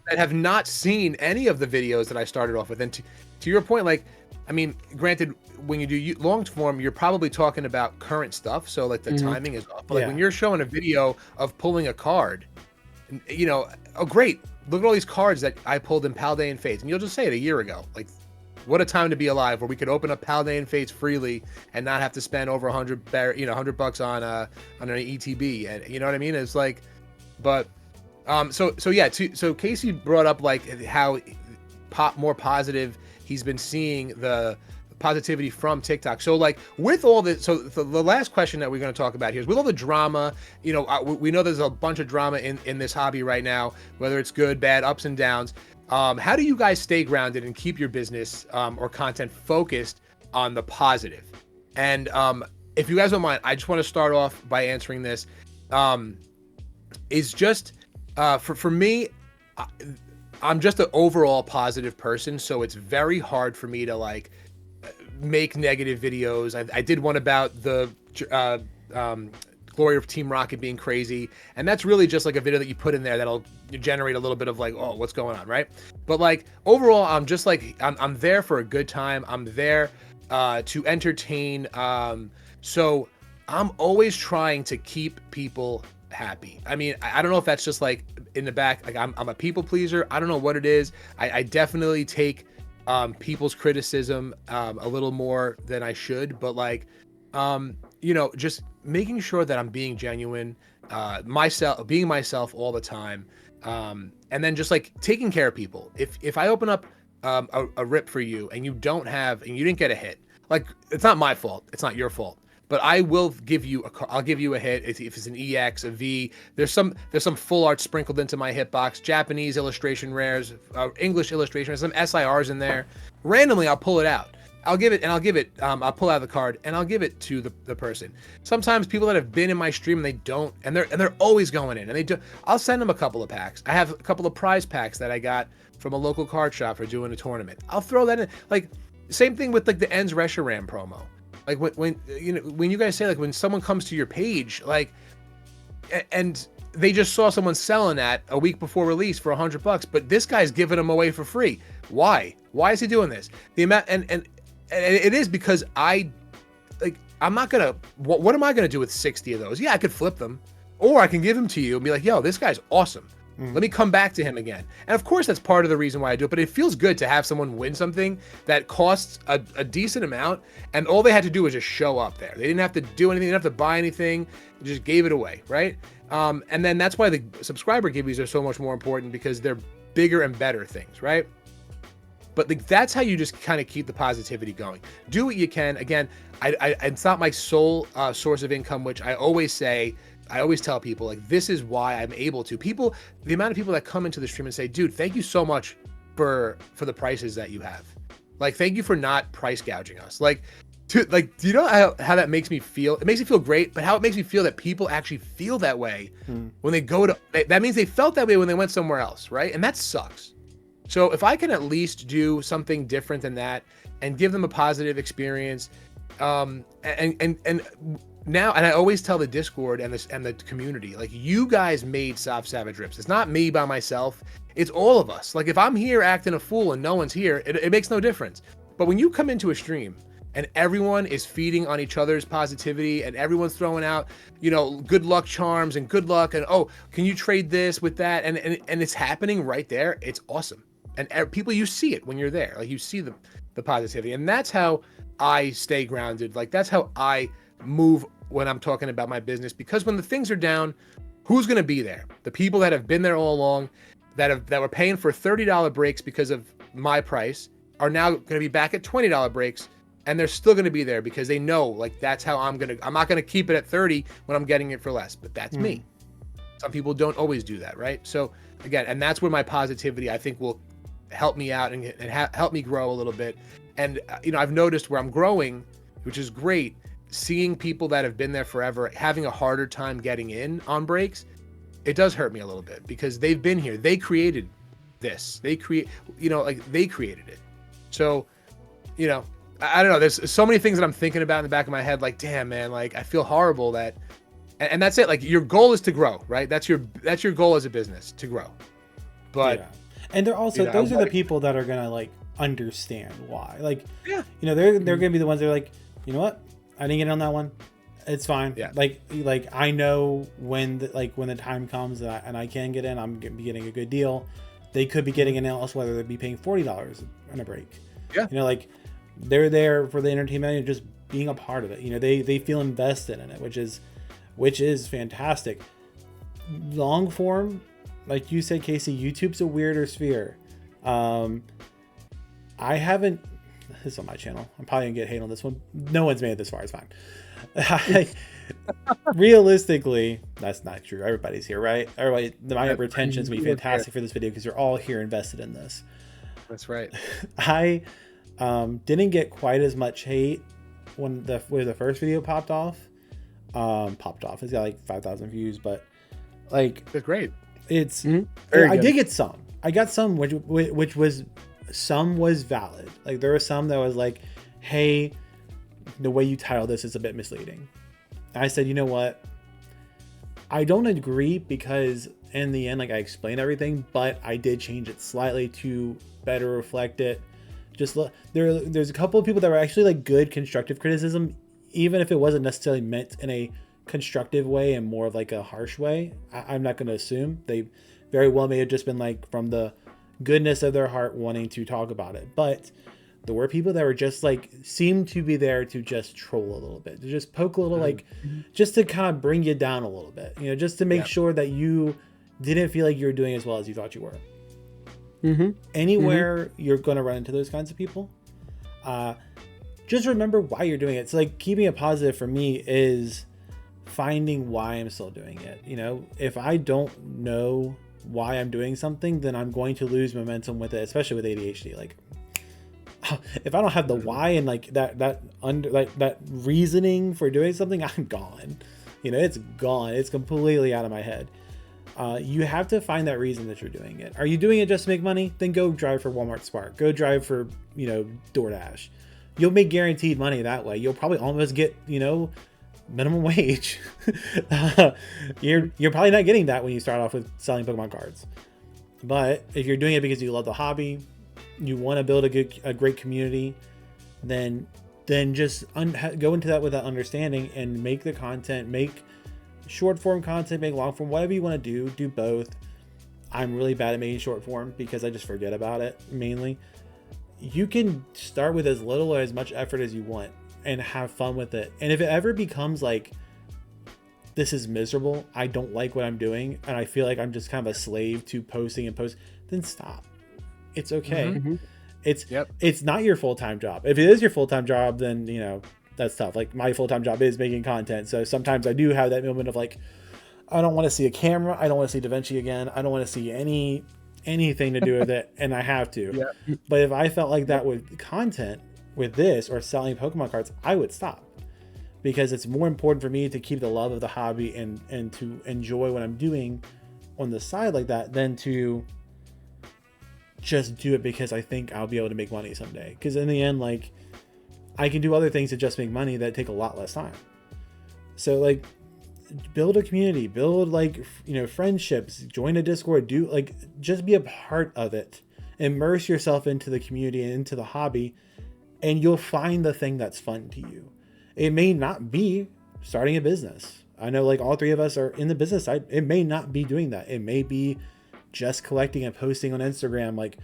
that have not seen any of the videos that I started off with. And to your point, like, I mean, granted, when you do long form, you're probably talking about current stuff. So like the timing is off. But like when you're showing a video of pulling a card, oh great, look at all these cards that I pulled in Paldean Fates. And you'll just say it a year ago. Like, what a time to be alive, where we could open up Paldean Fates freely and not have to spend over $100 on an ETB. And you know what I mean? It's like, but so Casey brought up like how more positive he's been seeing the positivity from TikTok. So like with all this, so the last question that we're going to talk about here is with all the drama, we know there's a bunch of drama in this hobby right now, whether it's good, bad, ups and downs. How do you guys stay grounded and keep your business or content focused on the positive? And if you guys don't mind, I just want to start off by answering this. Is just for me, I'm just an overall positive person, so it's very hard for me to like make negative videos. I did one about the glory of Team Rocket being crazy, and that's really just like a video that you put in there that'll generate a little bit of like, oh, what's going on, right? But like overall, I'm just like I'm there for a good time. I'm there to entertain. So I'm always trying to keep people happy. I mean, I don't know if that's just like in the back, like I'm a people pleaser. I don't know what it is. I definitely take people's criticism a little more than I should, but like just making sure that I'm being genuine, being myself all the time, and then just like taking care of people. If I open up a rip for you and you didn't get a hit, like it's not my fault, it's not your fault, but I will give you I'll give you a hit if it's an EX, a V. There's some full art sprinkled into my hitbox, Japanese illustration rares, English illustration rares, some SIRs in there. Randomly, I'll pull it out. I'll pull out the card and I'll give it to the person. Sometimes people that have been in my stream and they don't, and they're always going in, and they do. I'll send them a couple of packs. I have a couple of prize packs that I got from a local card shop for doing a tournament. I'll throw that in. Like, same thing with like the Ends Reshiram promo. Like when you guys say, like, when someone comes to your page, like, and they just saw someone selling that a week before release for $100, but this guy's giving them away for free. Why is he doing this? The amount and it is because I'm not gonna, what am I gonna do with 60 of those? Yeah, I could flip them, or I can give them to you and be like, yo, this guy's awesome. Let me come back to him again. And of course, that's part of the reason why I do it, but it feels good to have someone win something that costs a decent amount, and all they had to do was just show up there. They didn't have to do anything, they didn't have to buy anything, they just gave it away, right? And then that's why the subscriber giveaways are so much more important, because they're bigger and better things, right? But that's how you just kind of keep the positivity going. Do what you can. Again, it's not my sole source of income, which I always say. I always tell people, like, this is why I'm able to. The amount of people that come into the stream and say, dude, thank you so much for the prices that you have. Like, thank you for not price gouging us. Like, do you know how that makes me feel? It makes me feel great, but how it makes me feel that people actually feel that way when they go to, that means they felt that way when they went somewhere else, right? And that sucks. So if I can at least do something different than that and give them a positive experience, and now, and I always tell the Discord and the community, like, you guys made Soft Savage Rips. It's not me by myself. It's all of us. Like, if I'm here acting a fool and no one's here, it makes no difference. But when you come into a stream and everyone is feeding on each other's positivity and everyone's throwing out, good luck charms and good luck and, oh, can you trade this with that? And it's happening right there. It's awesome. And people, you see it when you're there. Like, you see the positivity. And that's how I stay grounded. Like, that's how I move when I'm talking about my business, because when the things are down, who's going to be there? The people that have been there all along, that were paying for $30 breaks because of my price, are now going to be back at $20 breaks, and they're still going to be there because they know, like, that's how I'm not going to keep it at 30 when I'm getting it for less, but that's me. Some people don't always do that, right? So again, and that's where my positivity, I think, will help me out and help me grow a little bit. And I've noticed where I'm growing, which is great, seeing people that have been there forever having a harder time getting in on breaks. It does hurt me a little bit, because they've been here. They created this. They created it. So, I don't know. There's so many things that I'm thinking about in the back of my head. Like, damn, man, like, I feel horrible that, and that's it. Like, your goal is to grow, right? That's your goal as a business, to grow. But, and they're also, those are the people that are going to, like, understand why. Like, they're going to be the ones that are like, you know what? I didn't get on that one. It's fine. Yeah. Like I know when the time comes and I can get in, I'm gonna be getting a good deal. They could be getting in else, whether they'd be paying $40 on a break. Yeah. Like, they're there for the entertainment and just being a part of it. They feel invested in it, which is fantastic. Long form, like you said, Casey, YouTube's a weirder sphere. I haven't. This is on my channel. I'm probably gonna get hate on this one. No one's made it this far. It's fine. Realistically, that's not true. Everybody's here, right? Everybody, my retention's gonna be fantastic for this video because you're all here invested in this. That's right. I didn't get quite as much hate when the first video popped off. It's got like 5,000 views, but like, it's great. It's I did get some. I got some, which was. Some was valid. Like, there was some that was like, hey, the way you title this is a bit misleading. I said, you know what? I don't agree, because in the end, like, I explained everything, but I did change it slightly to better reflect it. Just look, there's a couple of people that were actually like good constructive criticism, even if it wasn't necessarily meant in a constructive way and more of like a harsh way. I'm not going to assume. They very well may have just been like from the goodness of their heart wanting to talk about it, but there were people that were just like, seemed to be there to just troll a little bit, to just poke a little, like, just to kind of bring you down a little bit, just to make sure that you didn't feel like you were doing as well as you thought you were. Anywhere you're going to run into those kinds of people, just remember why you're doing it. It's like keeping it positive for me is finding why I'm still doing it. You know, if I don't know why I'm doing something, then I'm going to lose momentum with it, especially with ADHD. Like if I don't have the why and like that reasoning for doing something, I'm gone. You know, it's gone. It's completely out of my head. You have to find that reason that you're doing it. Are you doing it just to make money? Then go drive for Walmart Spark. Go drive for, you know, DoorDash. You'll make guaranteed money that way. You'll probably almost get, you know, minimum wage. You're probably not getting that when you start off with selling Pokemon cards. But if you're doing it because you love the hobby, you want to build a great community, then just go into that with that understanding and make the content, make short form content, make long form, whatever you want to do both. I'm really bad at making short form because I just forget about it mainly. You can start with as little or as much effort as you want and have fun with it. And if it ever becomes like, this is miserable, I don't like what I'm doing, and I feel like I'm just kind of a slave to posting, then stop. It's okay. Mm-hmm. It's not your full-time job. If it is your full-time job, then, you know, that's tough. Like my full-time job is making content. So sometimes I do have that moment of like, I don't want to see a camera. I don't want to see Da Vinci again. I don't want to see anything to do with it. And I have to. Yeah. But if I felt like that with content, with this or selling Pokemon cards, I would stop, because it's more important for me to keep the love of the hobby and to enjoy what I'm doing on the side like that than to just do it because I think I'll be able to make money someday. Because in the end, like, I can do other things that just make money that take a lot less time. So like, build a community, build like, you know, friendships, join a Discord, just be a part of it, immerse yourself into the community and into the hobby, and you'll find the thing that's fun to you. It may not be starting a business. I know like all three of us are in the business side. It may not be doing that. It may be just collecting and posting on Instagram, like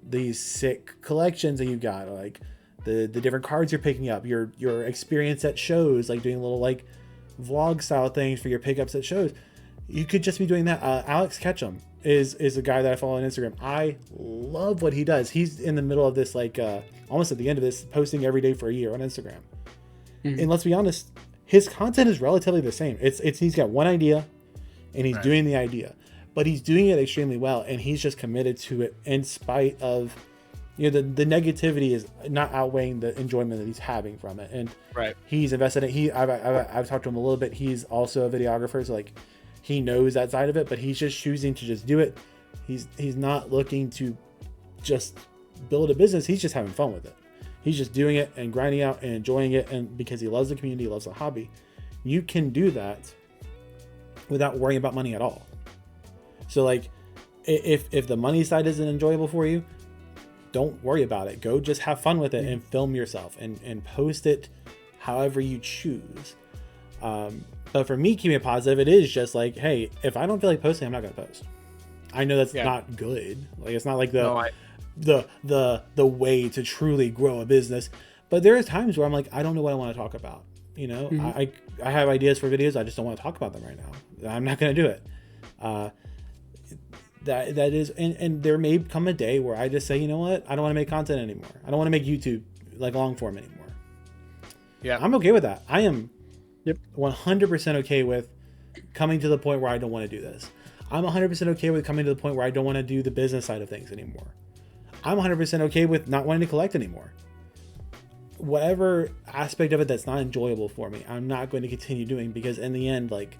these sick collections that you got, like the different cards you're picking up, your experience at shows, like doing little like vlog style things for your pickups at shows. You could just be doing that. Alex Ketchum is a guy that I follow on Instagram. I love what he does. He's in the middle of this, like almost at the end of this, posting every day for a year on Instagram. Mm-hmm. And let's be honest, his content is relatively the same. It's he's got one idea and he's doing the idea, but he's doing it extremely well, and he's just committed to it in spite of, you know, the negativity is not outweighing the enjoyment that he's having from it. And he's invested in it. I've talked to him a little bit. He's also a videographer, so like he knows that side of it, but he's just choosing to just do it. He's not looking to just build a business. He's just having fun with it. He's just doing it and grinding out and enjoying it, and because he loves the community, he loves the hobby. You can do that without worrying about money at all. So like, if the money side isn't enjoyable for you, don't worry about it. Go just have fun with it and film yourself and post it however you choose. But for me, keeping it positive, it is just like, hey, if I don't feel like posting, I'm not going to post. I know that's not good. Like, it's not like the way to truly grow a business. But there are times where I'm like, I don't know what I want to talk about. You know, I have ideas for videos. I just don't want to talk about them right now. I'm not going to do it. That is, and there may come a day where I just say, you know what, I don't want to make content anymore. I don't want to make YouTube like long form anymore. Yeah, I'm okay with that. I am 100% okay with coming to the point where I don't want to do this. I'm 100% okay with coming to the point where I don't want to do the business side of things anymore. I'm 100% okay with not wanting to collect anymore. Whatever aspect of it that's not enjoyable for me, I'm not going to continue doing, because in the end, like,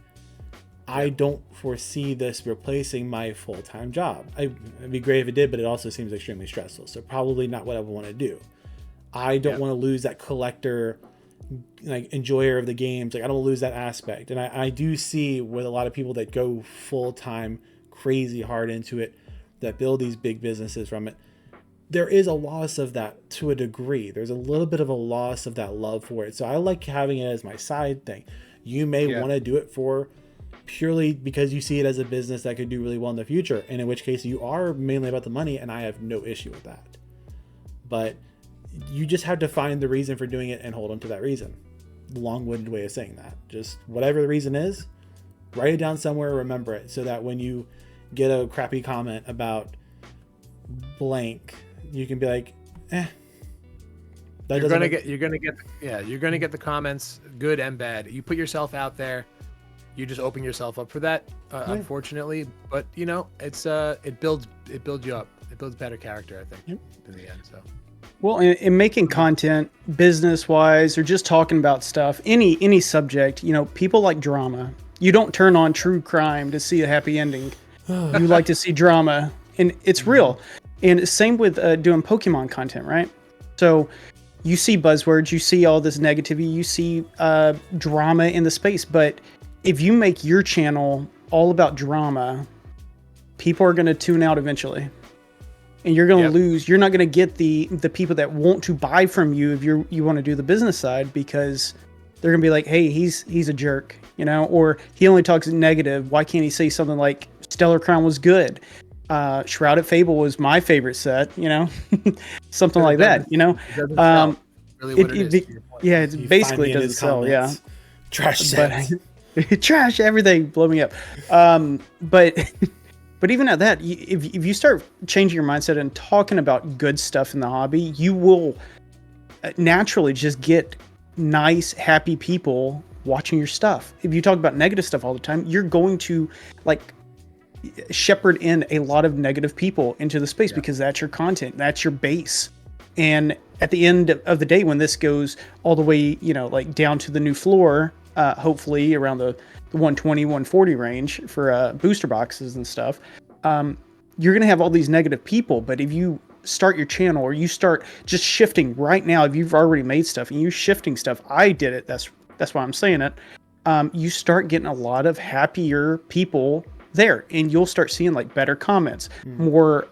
I don't foresee this replacing my full-time job. It'd be great if it did, but it also seems extremely stressful. So probably not what I would want to do. I don't want to lose that collector, like, enjoyer of the games. Like, I don't want to lose that aspect. And I do see with a lot of people that go full-time, crazy hard into it, that build these big businesses from it, there is a loss of that to a degree. There's a little bit of a loss of that love for it. So I like having it as my side thing. You may want to do it for purely because you see it as a business that could do really well in the future, and in which case you are mainly about the money, and I have no issue with that. But you just have to find the reason for doing it and hold on to that reason. Long-winded way of saying that. Just whatever the reason is, write it down somewhere, remember it, so that when you get a crappy comment about blank, you can be like, You're gonna get the comments, good and bad. You put yourself out there, you just open yourself up for that, unfortunately. But you know, it builds you up. It builds better character, I think, in the end. So. Well, in making content, business-wise, or just talking about stuff, any subject, you know, people like drama. You don't turn on true crime to see a happy ending. You like to see drama, and it's real. And same with doing Pokemon content, right? So you see buzzwords, you see all this negativity, you see drama in the space. But if you make your channel all about drama, people are going to tune out eventually. And you're going to lose. You're not going to get the people that want to buy from you if you want to do the business side, because they're going to be like, hey, he's a jerk, you know, or he only talks negative. Why can't he say something like Stellar Crown was good? Shrouded Fable was my favorite set, you know, something like that, you know. Really, what it is. It basically doesn't sell. Yeah, trash sets. Trash everything. Blow me up. But even at that, if you start changing your mindset and talking about good stuff in the hobby, you will naturally just get nice, happy people watching your stuff. If you talk about negative stuff all the time, you're going to like shepherd in a lot of negative people into the space because that's your content, that's your base. And at the end of the day, when this goes all the way, you know, like down to the new floor, hopefully around the 120, 140 range for booster boxes and stuff, you're going to have all these negative people. But if you start your channel, or you start just shifting right now, if you've already made stuff and you're shifting stuff, I did it. That's why I'm saying it. You start getting a lot of happier people there, and you'll start seeing like better comments, more,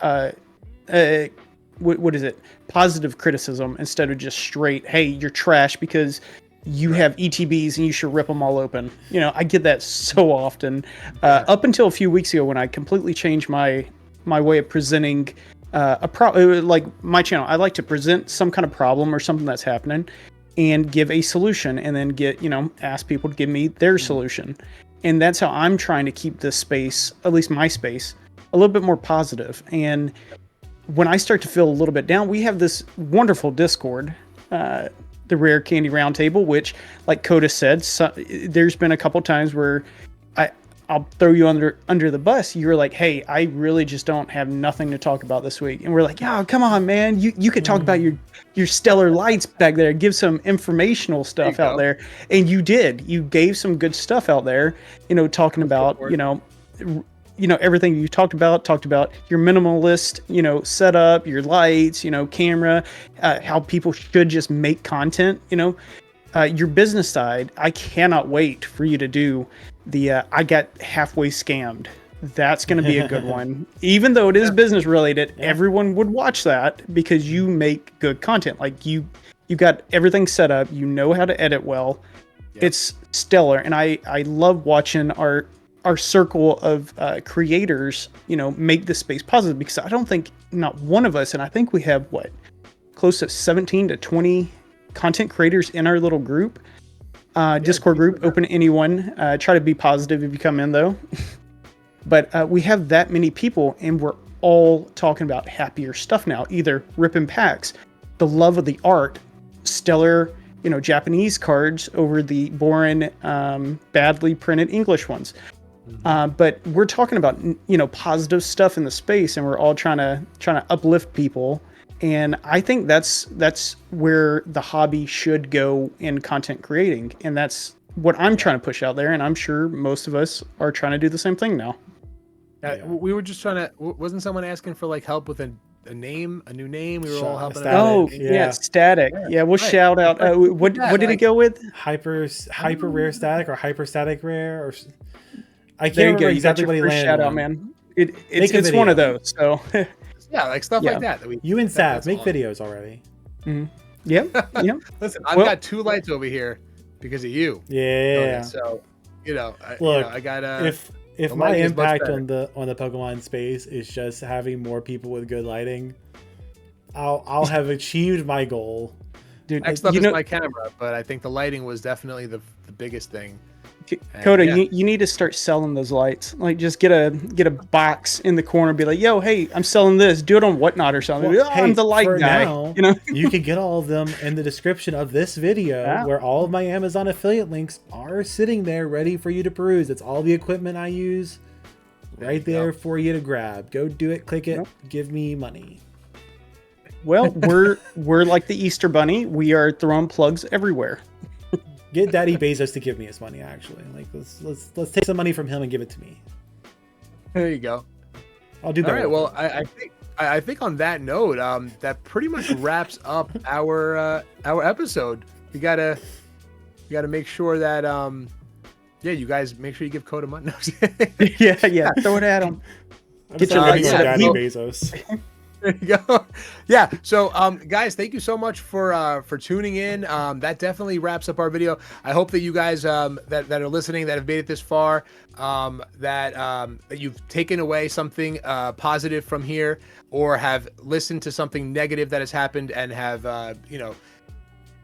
what is it? Positive criticism instead of just straight, hey, you're trash because you have ETBs and you should rip them all open. You know, I get that so often. Up until a few weeks ago, when I completely changed my way of presenting like my channel. I like to present some kind of problem or something that's happening and give a solution, and then ask people to give me their solution. And that's how I'm trying to keep this space, at least my space, a little bit more positive. And when I start to feel a little bit down, we have this wonderful Discord, the Rare Candy Roundtable, which, like Coda said, there's been a couple times where I'll throw you under the bus. You're like, hey, I really just don't have nothing to talk about this week. And we're like, oh, come on, man. You could talk about your stellar lights back there. Give some informational stuff out there. And you did. You gave some good stuff out there, talking about, everything you talked about your minimalist, setup, your lights, camera, how people should just make content, your business side. I cannot wait for you to do the I got halfway scammed. That's going to be a good one. Even though it is business related, everyone would watch that because you make good content. Like you got everything set up. You know how to edit well. Yep. It's stellar. And I love watching our circle of creators, make this space positive, because I don't think not one of us, and I think we have close to 17 to 20 content creators in our little group. Discord group, open to anyone. Try to be positive if you come in, though. But we have that many people, and we're all talking about happier stuff now. Either ripping packs, the love of the art, stellar, Japanese cards over the boring, badly printed English ones. But we're talking about positive stuff in the space, and we're all trying to uplift people. And I think that's where the hobby should go in content creating. And that's what I'm trying to push out there. And I'm sure most of us are trying to do the same thing now. We were just trying to, wasn't someone asking for help with a name, a new name? We were all helping Static. out. Oh, yeah, Static. Yeah, we'll shout out. What did it go with? Hyper rare static or hyper static rare, or I can't There you remember go. You exactly got what he your first landed shout out, on. man. It's one of those. So Yeah, stuff like that. You and Sav make videos already. Mm-hmm. Yep. Listen, I've got 2 lights over here because of you. Yeah. So, look, I got if my impact on the Pokemon space is just having more people with good lighting, I'll have achieved my goal. Dude, next up is my camera, but I think the lighting was definitely the biggest thing. Coda, yeah. you need to start selling those lights. Like, just get a box in the corner, be like, "Yo, hey, I'm selling this. Do it on Whatnot or something." Well, I'm the light for guy. now, You know, you can get all of them in the description of this video, Yeah. where all of my Amazon affiliate links are sitting there ready for you to peruse. It's all the equipment I use right there for you to grab. Go do it, click it, Yep. give me money. well, we're like the Easter Bunny. We are throwing plugs everywhere. Get Daddy Bezos to give me his money. Actually, like let's take some money from him and give it to me. There you go. I'll do All better. right. Well, I think on that note, that pretty much wraps up our episode. We gotta make sure that yeah, you guys make sure you give Coda money. yeah, throw it at him. Get your your lights on up. Daddy Bezos. There you go. Yeah. So, guys, thank you so much for tuning in. That definitely wraps up our video. I hope that you guys that are listening, that have made it this far, that you've taken away something positive from here, or have listened to something negative that has happened and have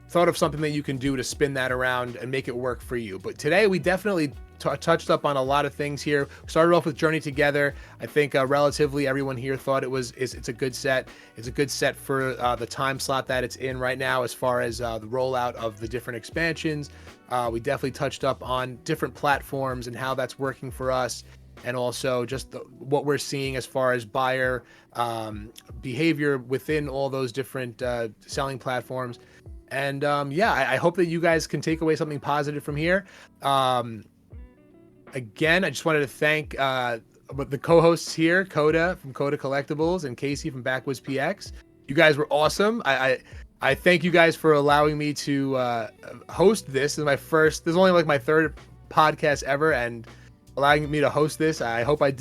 thought of something that you can do to spin that around and make it work for you. But today we definitely touched up on a lot of things here. We started off with Journey Together. I think relatively everyone here thought it's a good set. It's a good set for the time slot that it's in right now, as far as the rollout of the different expansions. We definitely touched up on different platforms and how that's working for us, and also just what we're seeing as far as buyer behavior within all those different selling platforms. And I hope that you guys can take away something positive from here. Again, I just wanted to thank the co-hosts here, Coda from Coda Collectibles and Casey from Backwoods PX. You guys were awesome. I thank you guys for allowing me to host this. This is only like my third podcast ever, and allowing me to host this. I hope I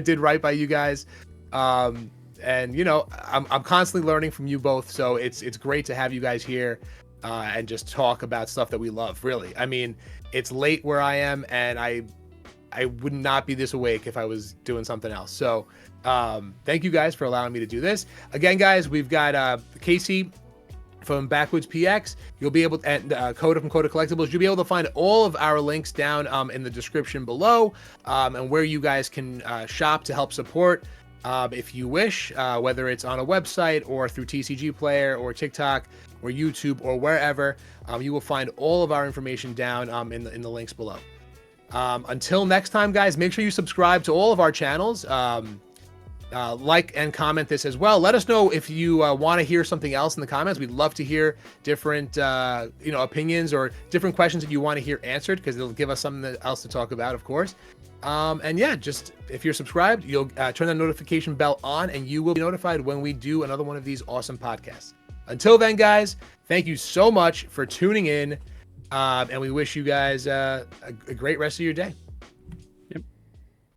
did right by you guys. And I'm constantly learning from you both, so it's great to have you guys here and just talk about stuff that we love. Really, I mean, it's late where I am, and I would not be this awake if I was doing something else. So thank you guys for allowing me to do this. Again, guys, we've got Casey from Backwoods PX. You'll be able to, and Coda from Coda Collectibles. You'll be able to find all of our links down in the description below, and where you guys can shop to help support if you wish, whether it's on a website or through TCGPlayer or TikTok or YouTube or wherever. You will find all of our information down in the links below. Until next time, guys, make sure you subscribe to all of our channels. Like and comment this as well. Let us know if you want to hear something else in the comments. We'd love to hear different opinions or different questions that you want to hear answered, because it'll give us something else to talk about, of course. And yeah, just if you're subscribed, you'll turn the notification bell on, and you will be notified when we do another one of these awesome podcasts. Until then, guys, thank you so much for tuning in. And we wish you guys a great rest of your day.